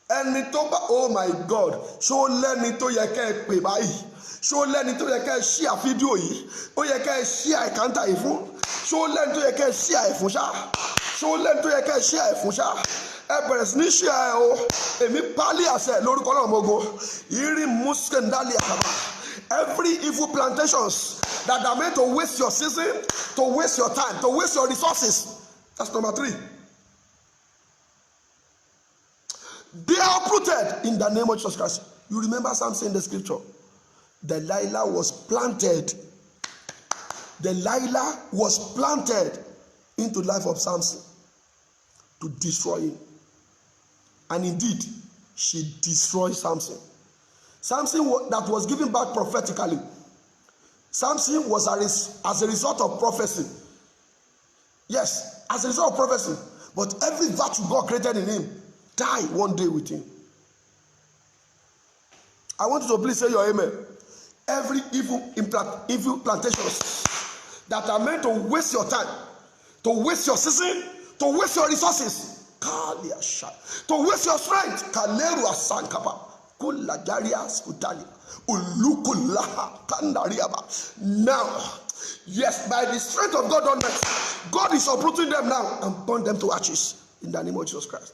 Ẹni tó bá, oh my God, ṣó lẹ́ni tó yẹ kẹ́ ẹ pè báyìí, ṣó lẹ́ni tó yẹ kẹ́ ẹ ṣíà fídíò yìí, ó yẹ kẹ́ ẹ ṣíà ìkántà yìí fún, ṣó lẹ́ni tó yẹ kẹ́ ẹ ṣíà ẹ̀ fún ṣá, ṣó lẹ́ni tó yẹ kẹ́ ẹ ṣíà ẹ̀ fún ṣá. Ẹ bẹ̀rẹ̀ sí ní ṣíà ẹ̀ o, èmi pálí àṣẹ lórúkọ náà mọ́gò, ìrì mùsùlùmí àkàbà. Every evil plantations that are meant to waste your season, to waste your time, to waste your resources. That's number 3. They are uprooted in the name of Jesus Christ. You remember something in the scripture? Delilah was planted. Delilah was planted into the life of Samson to destroy him. And indeed, she destroyed Samson. Samson that was given back prophetically. Samson was as a result of prophecy. Yes, as a result of prophecy. But every virtue God created in him died one day with him. I want you to please say your amen. Every evil plantations that are meant to waste your time, to waste your season, to waste your resources, to waste your strength, Now, yes, by the strength of God Almighty, God is uprooting them now and burn them to ashes in the name of Jesus Christ.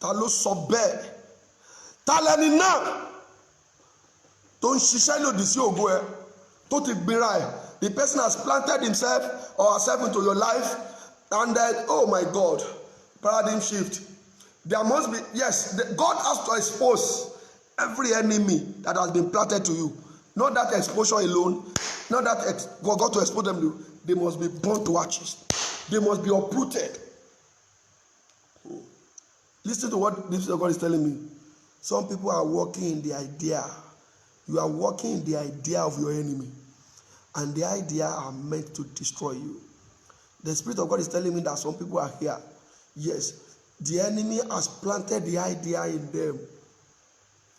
Ta ló sọ bẹ́ẹ̀? Ta lẹni náà tó ń ṣiṣẹ́ lòdì sí ògo ẹ tó ti gbéra ẹ? The person has planted himself or herself into your life, and then, oh my God, paradigm shift. There must be, yes, God has to expose every enemy that has been planted to you. Not that exposure alone, not that God to expose them. They must be burnt to ashes. They must be uprooted. Listen to what this God is telling me. Some people are walking in the idea. You are walking in the idea of your enemy. And the idea are meant to destroy you. The Spirit of God is telling me that some people are here. Yes, the enemy has planted the idea in them.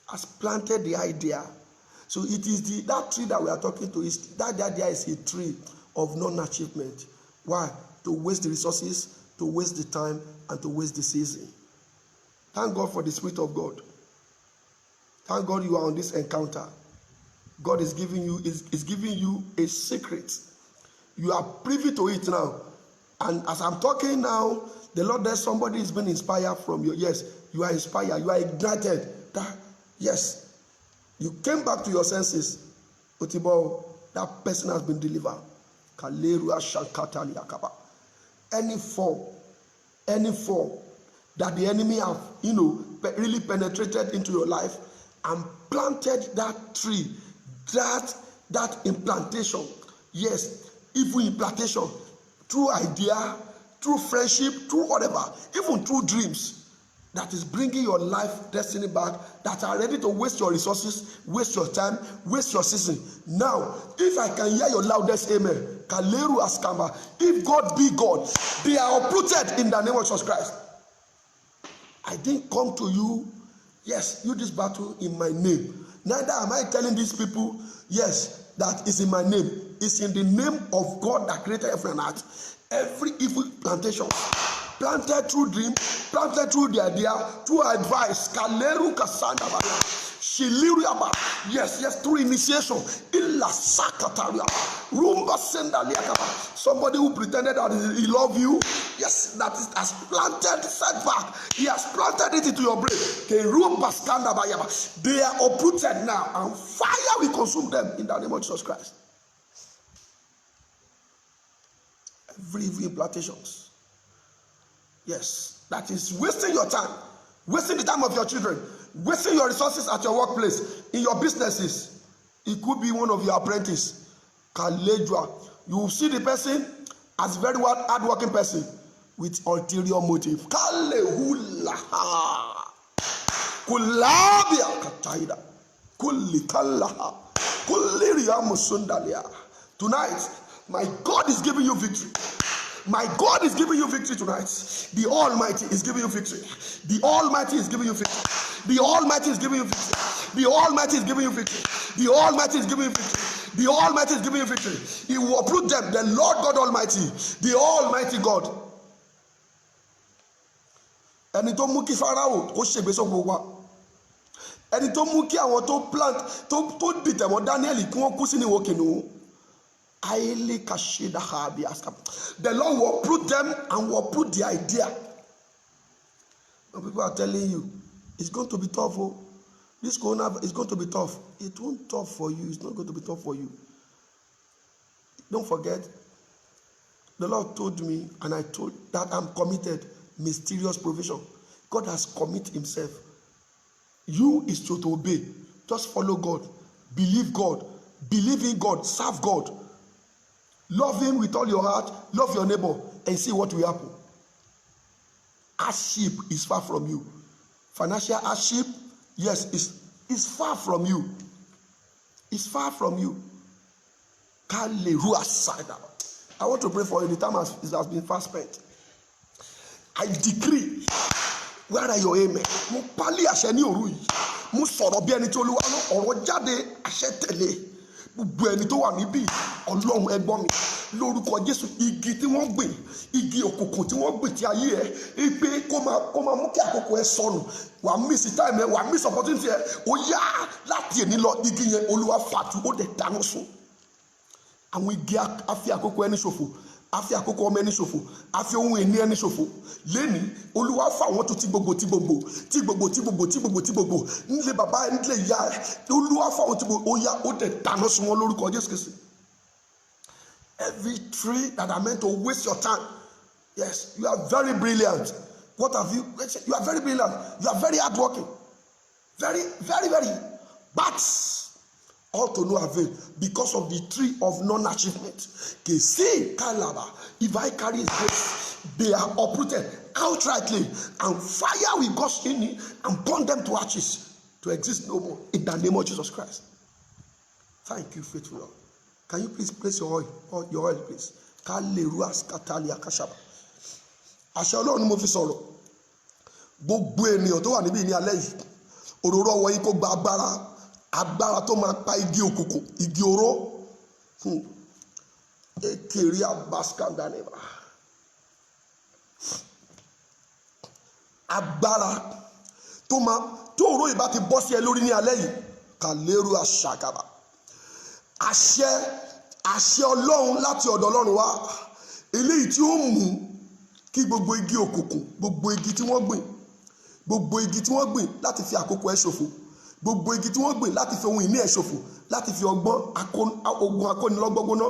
Has planted the idea. So it is that tree that we are talking to. That idea is a tree of non-achievement. Why? To waste the resources, to waste the time, and to waste the season. Thank God for the Spirit of God. Thank God you are on this encounter. God is giving you a secret. You are privy to it now. And as I'm talking now, the Lord, there's somebody is being inspired from you. Yes, you are inspired. You are ignited. Yes, you came back to your senses. Otibo, that person has been delivered. Any form that the enemy have, really penetrated into your life and planted that tree, that implantation, yes, evil implantation, through idea, through friendship, through whatever, even through dreams, that is bringing your life destiny back, that are ready to waste your resources, waste your time, waste your season. Now, if I can hear your loudest amen, Kaleru Askamba, if God be God, they are uprooted in the name of Jesus Christ. I didn't come to you, yes, you this battle in my name. Neither am I telling these people, yes, that is in my name. It's in the name of God that created heaven and earth. Every evil plantation, planted through dream, planted through the idea, through advice, Kaleru Kasanda, Shiliriaba, yes, through initiation, Illa Sakataria, Rumba Sendaliakaba. Somebody who pretended that he loved you, yes, that has planted setback. He has planted it into your brain. They are uprooted now, and fire will consume them in the name of Jesus Christ. Every evil implantations, yes, that is wasting your time, wasting the time of your children, wasting your resources at your workplace, in your businesses. It could be one of your apprentices. Kalejua, you will see the person as very hard-working person with ulterior motive. Kalehulaha, kulabia kataida, kulikalaha, kuliria musundalia. Tonight, my God is giving you victory. My God is giving you victory tonight. The Almighty is giving you victory. The Almighty is giving you victory. The Almighty is giving you victory. The Almighty is giving you victory. The Almighty is giving you victory. The Almighty is giving you victory. He will uproot them. The Lord God Almighty, the Almighty God. Ẹni tó mú kí Fáráò kó ṣègbè sóko wa. Ẹni tó mú kí àwọn tó plant tó dìtẹ̀ mọ́ Daniel kí wọ́n kú sínú ìwò kìnìún. The Lord will uproot them and will uproot the idea. When people are telling you it's going to be tough, this corona is going to be tough. It won't be tough for you. It's not going to be tough for you. Don't forget, the Lord told me, and I told that I'm committed. Mysterious provision. God has committed himself. You is to obey. Just follow God. Believe God. Believe in God. Serve God. Love him with all your heart. Love your neighbor and see what will happen. Hardship is far from you. Financial hardship, yes, is far from you. It's far from you. I want to pray for you. The time has been fast spent. I decree, where are your amen? Mo pali àṣẹ ní òru yìí. Mo sọ̀rọ̀ bí ẹni tí Olúwa ọ̀rọ̀ jáde àṣẹ tẹ̀lé. gbogbo ẹni tó wà níbí ọlọ́run ẹ gbọ́ mi lórúkọ Jésù igi tí wọ́n gbìn igi òkùnkùn tí wọ́n gbìn tí ayé ẹ pé kó máa mú kí àkókò ẹ sọnù wà á miss time ẹ wà á miss opportunity ẹ ó yá láti èní lọ igi yẹn Olúwa fàtú ó dẹ̀ dáná sun àwọn igi àfi àkókò ẹni ṣòfò àfi àkókò ọmọ ẹni ṣòfò àfi ohun ìní ẹni ṣòfò lẹ́ni Olúwa fà wọ́n tó ti gbogbo nílé bàbá ẹ nílé ìyá ẹ Olúwa fà wọ́n ti gbogbo ó yá ó dẹ̀ dáná sun wọn lórúkọ Jésù Kristi. Every tree that are meant to waste your time, yes, you are very brilliant. What have you? You are very brilliant. You are very hardworking, very, but all to no avail because of the tree of non-achievement. If I carry his grace, they are uprooted outrightly, and fire will gush in and burn them to ashes to exist no more in the name of Jesus Christ. Thank you, faithful Lord. Can you please place your oil, please? Àṣẹ Ọlọ́run ni mo fi sọ̀rọ̀. Gbogbo ènìyàn tó wà níbí ní alẹ́ yìí, òróró ọwọ́ yín kó gba agbára tó máa pa igi òkùnkùn, igi oró. Ekiri abaskandaneba. Agbára tó òró ìbá ti bọ́ sí ẹ lórí ní alẹ́ yìí, kàlérú àṣàkàbà. Àṣẹ Ọlọ́run láti ọ̀dọ̀ Ọlọ́run wá eléyìí tí ó mú kí gbogbo igi òkùnkùn gbogbo igi tí wọ́n gbìn láti fi àkókò ẹ ṣòfò gbogbo igi tí wọ́n gbìn láti fi ohun ìní ẹ ṣòfò láti fi ogun akónilọ́gbọ́gbóná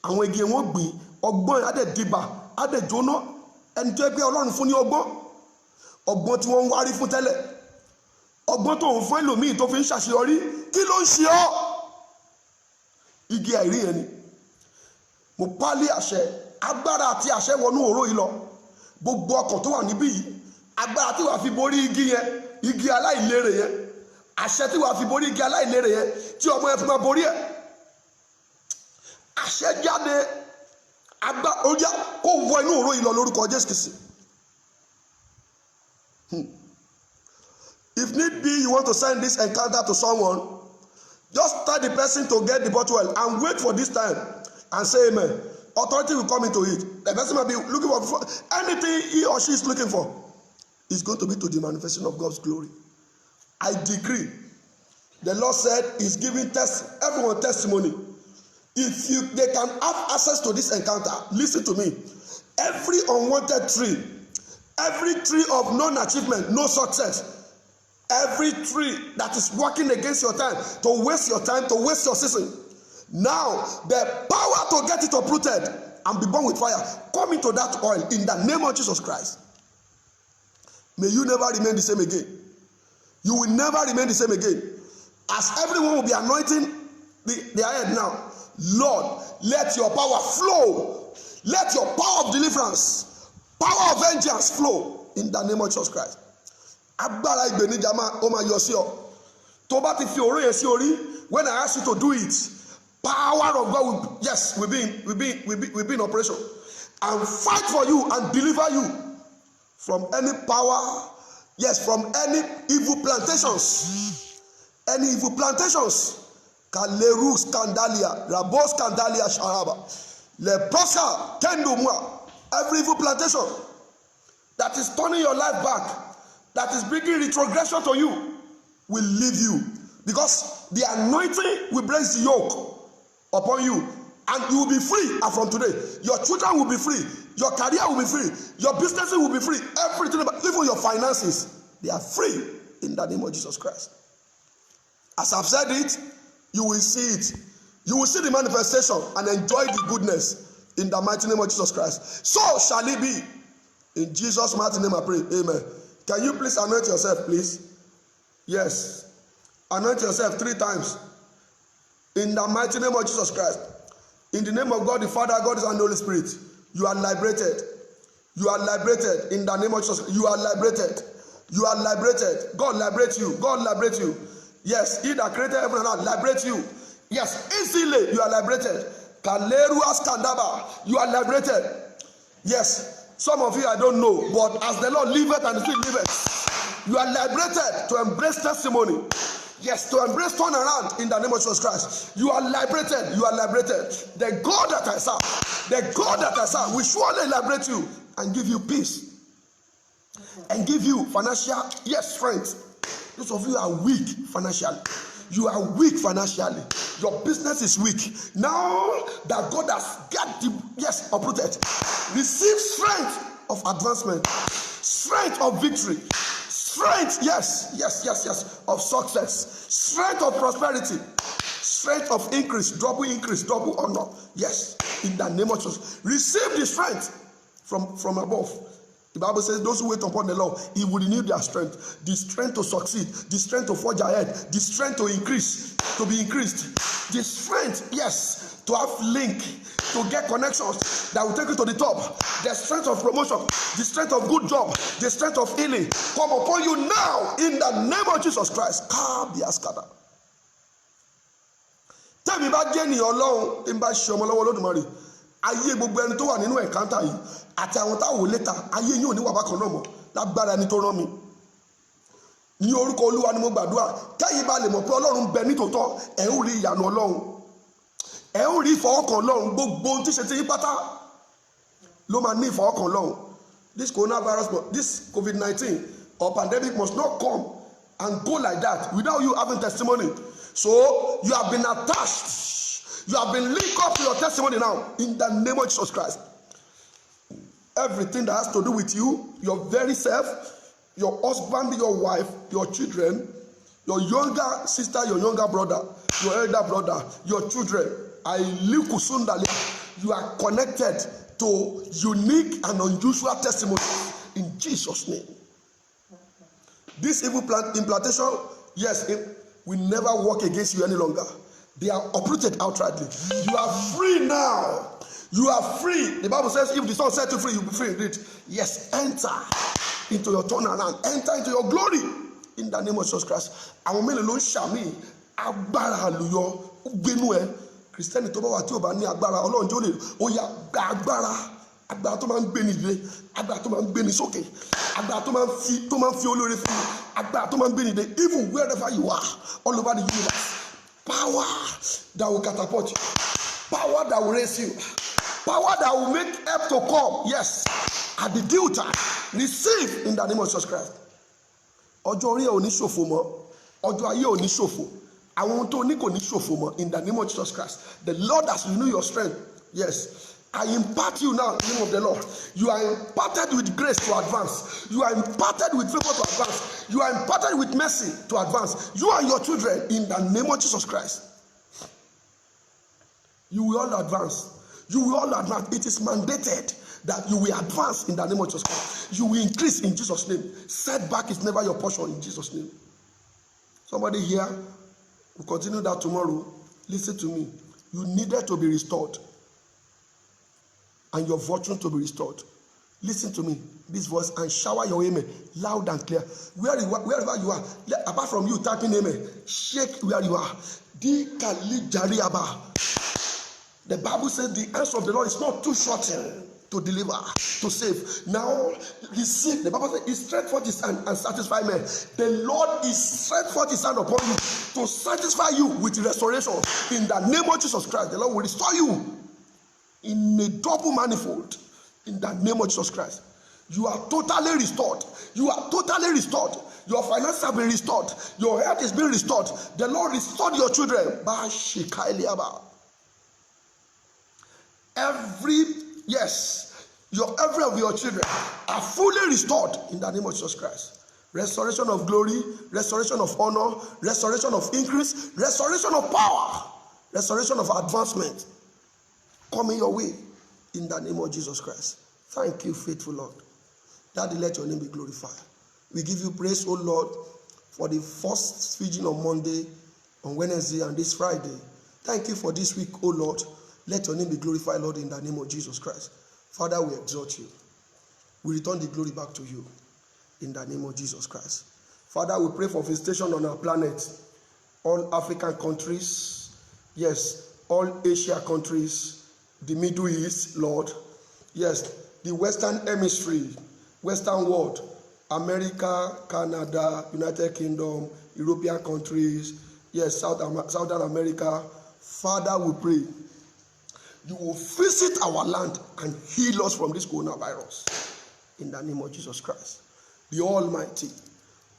àwọn igi wọ́n gbìn ọgbọ́n adẹ̀dìbà adẹ̀jóná ẹni tó ẹgbẹ́ Ọlọ́run fún ní ọgbọ́n tí wọ́n ń wárí fún tẹ́lẹ̀ ọgbọ́n tó ń fún ẹlòmíì tó fi ń ṣàṣeyọrí kí ló ń ṣe ọ́ igi àìrí yẹn ni mo pálí àṣẹ agbára àti àṣẹ wọnú òró yìí lọ gbogbo ọkàn tó wà níbí yìí agbára tí wàá fi borí igi yẹn igi aláìlérè yẹn àṣẹ tí wàá fi borí igi aláìlérè yẹn tí ọmọ yẹn fi máa borí ẹ àṣẹ jáde ó yá kó wọ inú òró yìí lọ lórúkọ Jésù Kristi. If need be you want to send this encounter to someone, just tell the person to get the bottle oil and wait for this time and say amen. Authority will come into it. The person might be looking for anything he or she is looking for is going to be to the manifestation of God's glory. I decree. The Lord said he's giving everyone testimony. If they can have access to this encounter, listen to me. Every unwanted tree, every tree of non-achievement, no success, every tree that is working against your time, to waste your time, to waste your season, now the power to get it uprooted and be born with fire, come into that oil in the name of Jesus Christ. May you never remain the same again. You will never remain the same again. As everyone will be anointing their head now, Lord, let your power flow. Let your power of deliverance, power of vengeance flow in the name of Jesus Christ. Agbára ìgbènijà ó máa yọ sí ọ. Tó bá ti fi òró yẹn sí orí, when I ask you to do it, power of God will be in operation and fight for you and deliver you from any power, yes, from any evil plantations. Any evil plantations. Kaleru skandalia, Rabo skandalia sharaba, leprosa kendumwa. Every evil plantation that is turning your life back, that is bringing retrogression to you, will leave you, because the anointing will break the yoke upon you, and you will be free. And from today, your children will be free, your career will be free, your businesses will be free, everything, even your finances, they are free in the name of Jesus Christ. As I've said it, you will see it. You will see the manifestation and enjoy the goodness in the mighty name of Jesus Christ. So shall it be. In Jesus' mighty name I pray. Amen. Can you please anoint yourself, please? Yes. Anoint yourself 3 times. In the mighty name of Jesus Christ. In the name of God the Father, God, and the Holy Spirit. You are liberated. You are liberated. In the name of Jesus. You are liberated. You are liberated. God liberate you. God liberate you. Yes. He that created heaven and earth liberate you. Yes. Easily you are liberated. Kaleru askandaba. You are liberated. Yes. Some of you I don't know, but as the Lord liveth and still liveth, you are liberated to embrace testimony. Yes, to embrace turnaround in the name of Jesus Christ. You are liberated. You are liberated. The God that I serve, will surely liberate you and give you peace and give you financial, strength. Those of you are weak financially. You are weak financially. Your business is weak. Now that God has got the uprooted, receive strength of advancement, strength of victory, strength, of success, strength of prosperity, strength of increase, double honor. Yes, in the name of Jesus. Receive the strength from above. The Bible says those who wait upon the Lord, He will renew their strength. The strength to succeed, the strength to forge ahead, the strength to increase, to be increased. The strength, to have link, to get connections that will take you to the top. The strength of promotion, the strength of good job, the strength of healing come upon you now in the name of Jesus Christ. Tẹ́mi bá jẹ́ ènìyàn Ọlọ́run tí ń bá ṣe ọmọ lọ́wọ́ Olódùmarè, ayé gbogbo ẹni tó wà nínú ẹ̀kántà yìí àti àwọn táwọn ò létà, ayé yìí ò ní wà bákan náà mọ́ lágbára ẹni tó rán mi. Ní orúkọ Olúwa ni mo gbàdúrà, kẹ́yìn bá lè mọ̀ pé Ọlọ́run bẹ nítòótọ́, ẹ̀ ń rí ìyanu Ọlọ́run, ẹ̀ ń rí ìfọwọ́kàn Ọlọ́run, gbogbo ohun tí ṣe ti yí pátá ló máa ní ìfọwọ́kàn Ọlọ́run. This coronavirus, this COVID-19 or pandemic must not come and go like that without you having testimony. So you have been attached, you have been linked up to your testimony now in the name of Jesus Christ. Everything that has to do with you, your very self, your husband, your wife, your children, your younger sister, your younger brother, your elder brother, your children, you are connected to unique and unusual testimonies in Jesus' name. This evil implantation, will never work against you any longer. They are uprooted outrightly. You are free now. You are free. The Bible says, if the Son set you free, you'll be free indeed. Yes, enter into your turnaround. Enter into your glory in the name of Jesus Christ. Àwọn mélòó ló ń ṣàmì agbára àlùyọ gbénú ẹ. Kristẹni tó bá wà tí ò bá ní agbára Ọlọ́run jẹ́ ó lè ó yá gba agbára tó máa ń gbé ní ilé, agbára tó máa ń gbé ní sókè, agbára tó máa ń fi olóore fún mi, agbára tó máa ń gbé ní ilé, even wherever you are, all over the universe. Power that will catapult you, power that will raise you, power that will make help to come. Yes, at the due time, receive in the name of Jesus Christ. Ọjọ́ orí ẹ ò ní ṣòfò mọ́, ọjọ́ ayé ò ní ṣòfò, àwọn ohun tó ní kò ní ṣòfò mọ́ in the name of Jesus Christ. The Lord has renewed your strength. Yes, I impart you now in the name of the Lord. You are imparted with grace to advance. You are imparted with favor to advance. You are imparted with mercy to advance. You and your children in the name of Jesus Christ. You will all advance. You will all advance. It is mandated that you will advance in the name of Jesus Christ. You will increase in Jesus' name. Setback is never your portion in Jesus' name. Somebody here will continue that tomorrow. Listen to me. You needed to be restored. And your fortune to be restored. Listen to me, this voice, and shower your amen loud and clear. Wherever you are, apart from you typing amen, shake where you are. The Bible says the hands of the Lord is not too short to deliver, to save. Now receive. The Bible says He stretched forth His hand and satisfy men. The Lord is stretched forth His hand upon you to satisfy you with restoration. In the name of Jesus Christ, the Lord will restore you in a double manifold in the name of Jesus Christ. You are totally restored. You are totally restored. Your finances have been restored. Your health is being restored. The Lord restored your children. Every of your children are fully restored in the name of Jesus Christ. Restoration of glory, restoration of honor, restoration of increase, restoration of power, restoration of advancement coming your way in the name of Jesus Christ. Thank you, faithful Lord. Daddy, let your name be glorified. We give you praise, O Lord, for the first vigil on Monday, on Wednesday, and this Friday. Thank you for this week, O Lord. Let your name be glorified, Lord, in the name of Jesus Christ. Father, we exalt you. We return the glory back to you in the name of Jesus Christ. Father, we pray for visitation on our planet, all African countries, yes, all Asia countries, the Middle East, Lord, yes, the Western Hemisphere, Western world, America, Canada, United Kingdom, European countries, yes, Southern America. Father, we pray you will visit our land and heal us from this coronavirus. In the name of Jesus Christ, the Almighty,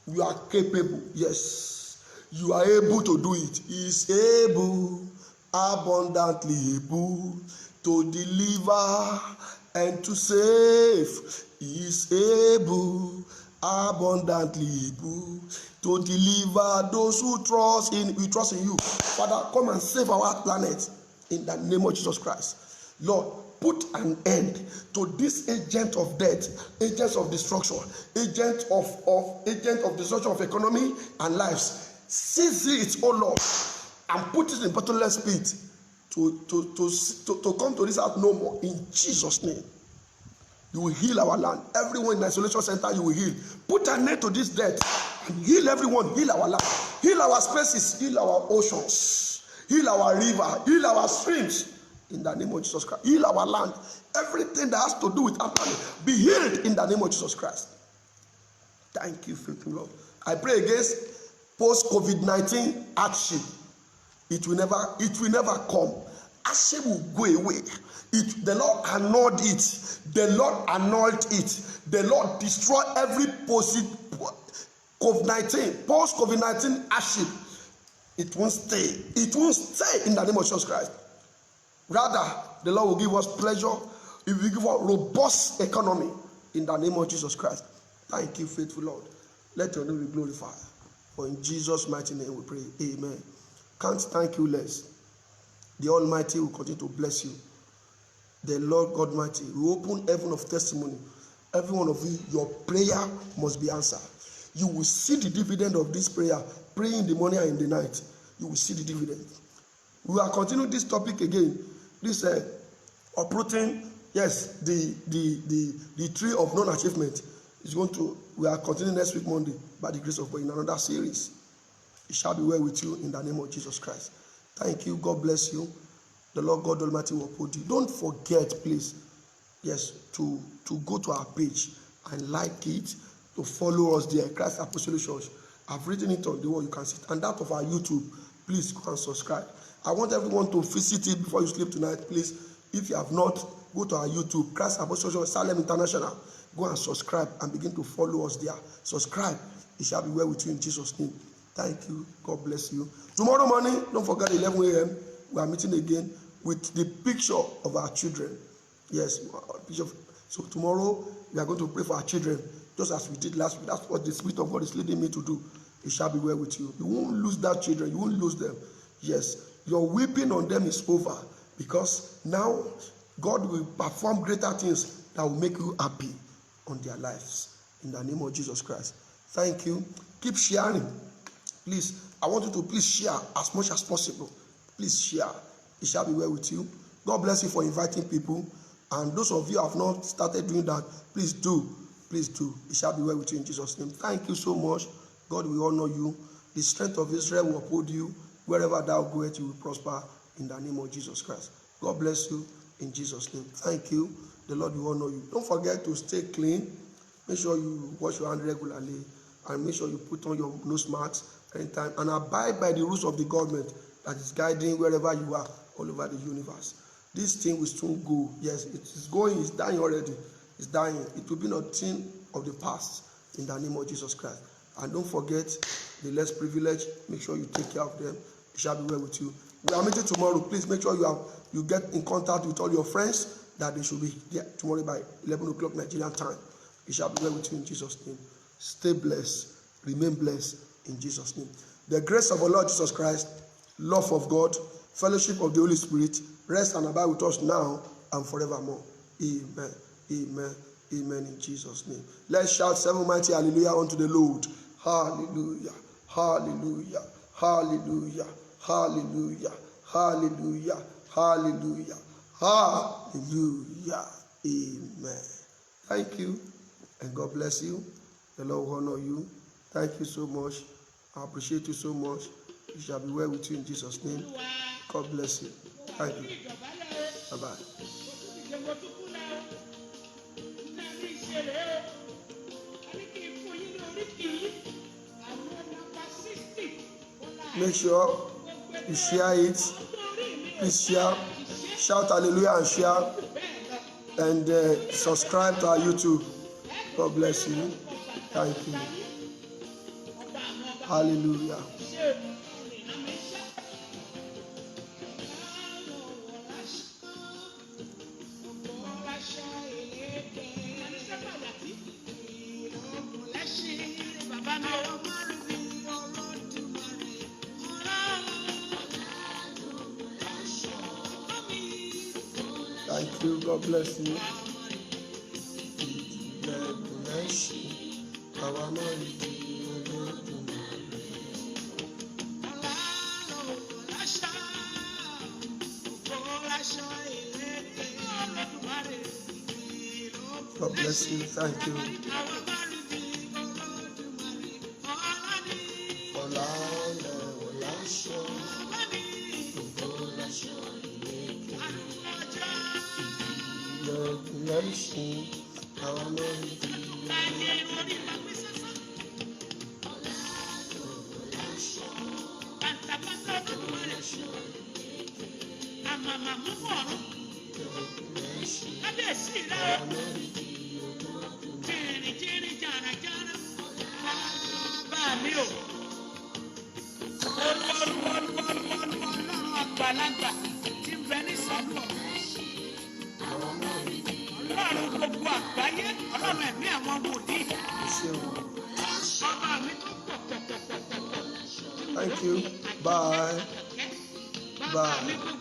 you are capable. Yes, you are able to do it. He is able, abundantly able to deliver and to save. He is able, abundantly able to deliver those who trust in you. Father, come and save our planet in the name of Jesus Christ. Lord, put an end to this agent of death, agents of destruction, agent of destruction of economy and lives. Seize it, oh Lord, and put it in bottomless pit to come to this earth no more. In Jesus' name, you will heal our land. Everyone in the isolation center, you will heal. Put an end to this death and heal everyone. Heal our land, heal our spaces, heal our oceans, heal our river, heal our streams. In the name of Jesus Christ, heal our land. Everything that has to do with our planet, be healed in the name of Jesus Christ. Thank you, faithful Lord. I pray against post-COVID-19 hardship. It will never come. Hardship will go away. The Lord annulled it. The Lord annulled it. The Lord destroy every post-COVID-19 hardship. It won't stay. It won't stay in the name of Jesus Christ. Rather, the Lord will give us pleasure. He will give us robust economy in the name of Jesus Christ. Thank you, faithful Lord. Let your name be glorified. For in Jesus' mighty name we pray. Amen. Can't thank you less. The Almighty will continue to bless you. The Lord God Almighty will open heaven of testimony. Every one of you, your prayer must be answered. You will see the dividend of this prayer. Pray in the morning and in the night. You will see the dividend. We are continuing this topic again. This uprooting, yes, the tree of non-achievement is going to. We are continuing next week Monday by the grace of God in another series. It shall be well with you in the name of Jesus Christ. Thank you. God bless you. The Lord God Almighty will uphold you. Don't forget, please, yes, to go to our page and like it, to follow us there, Christ Apostolic Church. I've written it on the wall, you can see it. And that of our YouTube, please go and subscribe. I want everyone to visit it before you sleep tonight, please. If you have not, go to our YouTube, Christ Apostolic Church, Salem International. Go and subscribe and begin to follow us there. Subscribe. It shall be well with you in Jesus' name. Thank you. God bless you. Tomorrow morning, don't forget 11 a.m. We are meeting again with the picture of our children. Yes, so tomorrow we are going to pray for our children, just as we did last week. That's what the Spirit of God is leading me to do. It shall be well with you. You won't lose that children. You won't lose them. Yes, your weeping on them is over, because now God will perform greater things that will make you happy on their lives. In the name of Jesus Christ. Thank you. Keep sharing. Please, I want you to please share as much as possible. Please share. It shall be well with you. God bless you for inviting people. And those of you who have not started doing that, please do. Please do. It shall be well with you in Jesus' name. Thank you so much. God will honor you. The strength of Israel will uphold you. Wherever thou goest, you will prosper in the name of Jesus Christ. God bless you in Jesus' name. Thank you. The Lord will honor you. Don't forget to stay clean. Make sure you wash your hands regularly. And make sure you put on your nose masks anytime. And abide by the rules of the government that is guiding wherever you are all over the universe. This thing will soon go. Yes, it is going. It's dying already. It's dying. It will be nothing of the past in the name of Jesus Christ. And don't forget the less privileged. Make sure you take care of them. It shall be well with you. We are meeting tomorrow. Please make sure you get in contact with all your friends that they should be there tomorrow by 11 o'clock Nigerian time. It shall be well with you in Jesus' name. Stay blessed. Remain blessed in Jesus' name. The grace of our Lord Jesus Christ, love of God, fellowship of the Holy Spirit, rest and abide with us now and forevermore. Amen. Amen. Amen in Jesus' name. Let's shout 7 mighty hallelujah unto the Lord. Hallelujah. Hallelujah. Hallelujah. Hallelujah. Hallelujah. Hallelujah. Hallelujah. Amen. Thank you, and God bless you. The Lord will honor you. Thank you so much. I appreciate you so much. It shall be well with you in Jesus' name. God bless you. Thank you. Bye-bye. Make sure you share it. Please share. Shout hallelujah and share. And subscribe to our YouTube. God bless you. Thank you. Hallelujah. Thank you. God bless you. God bless you. God bless you. Thank you. Thank you. Bye. Bye.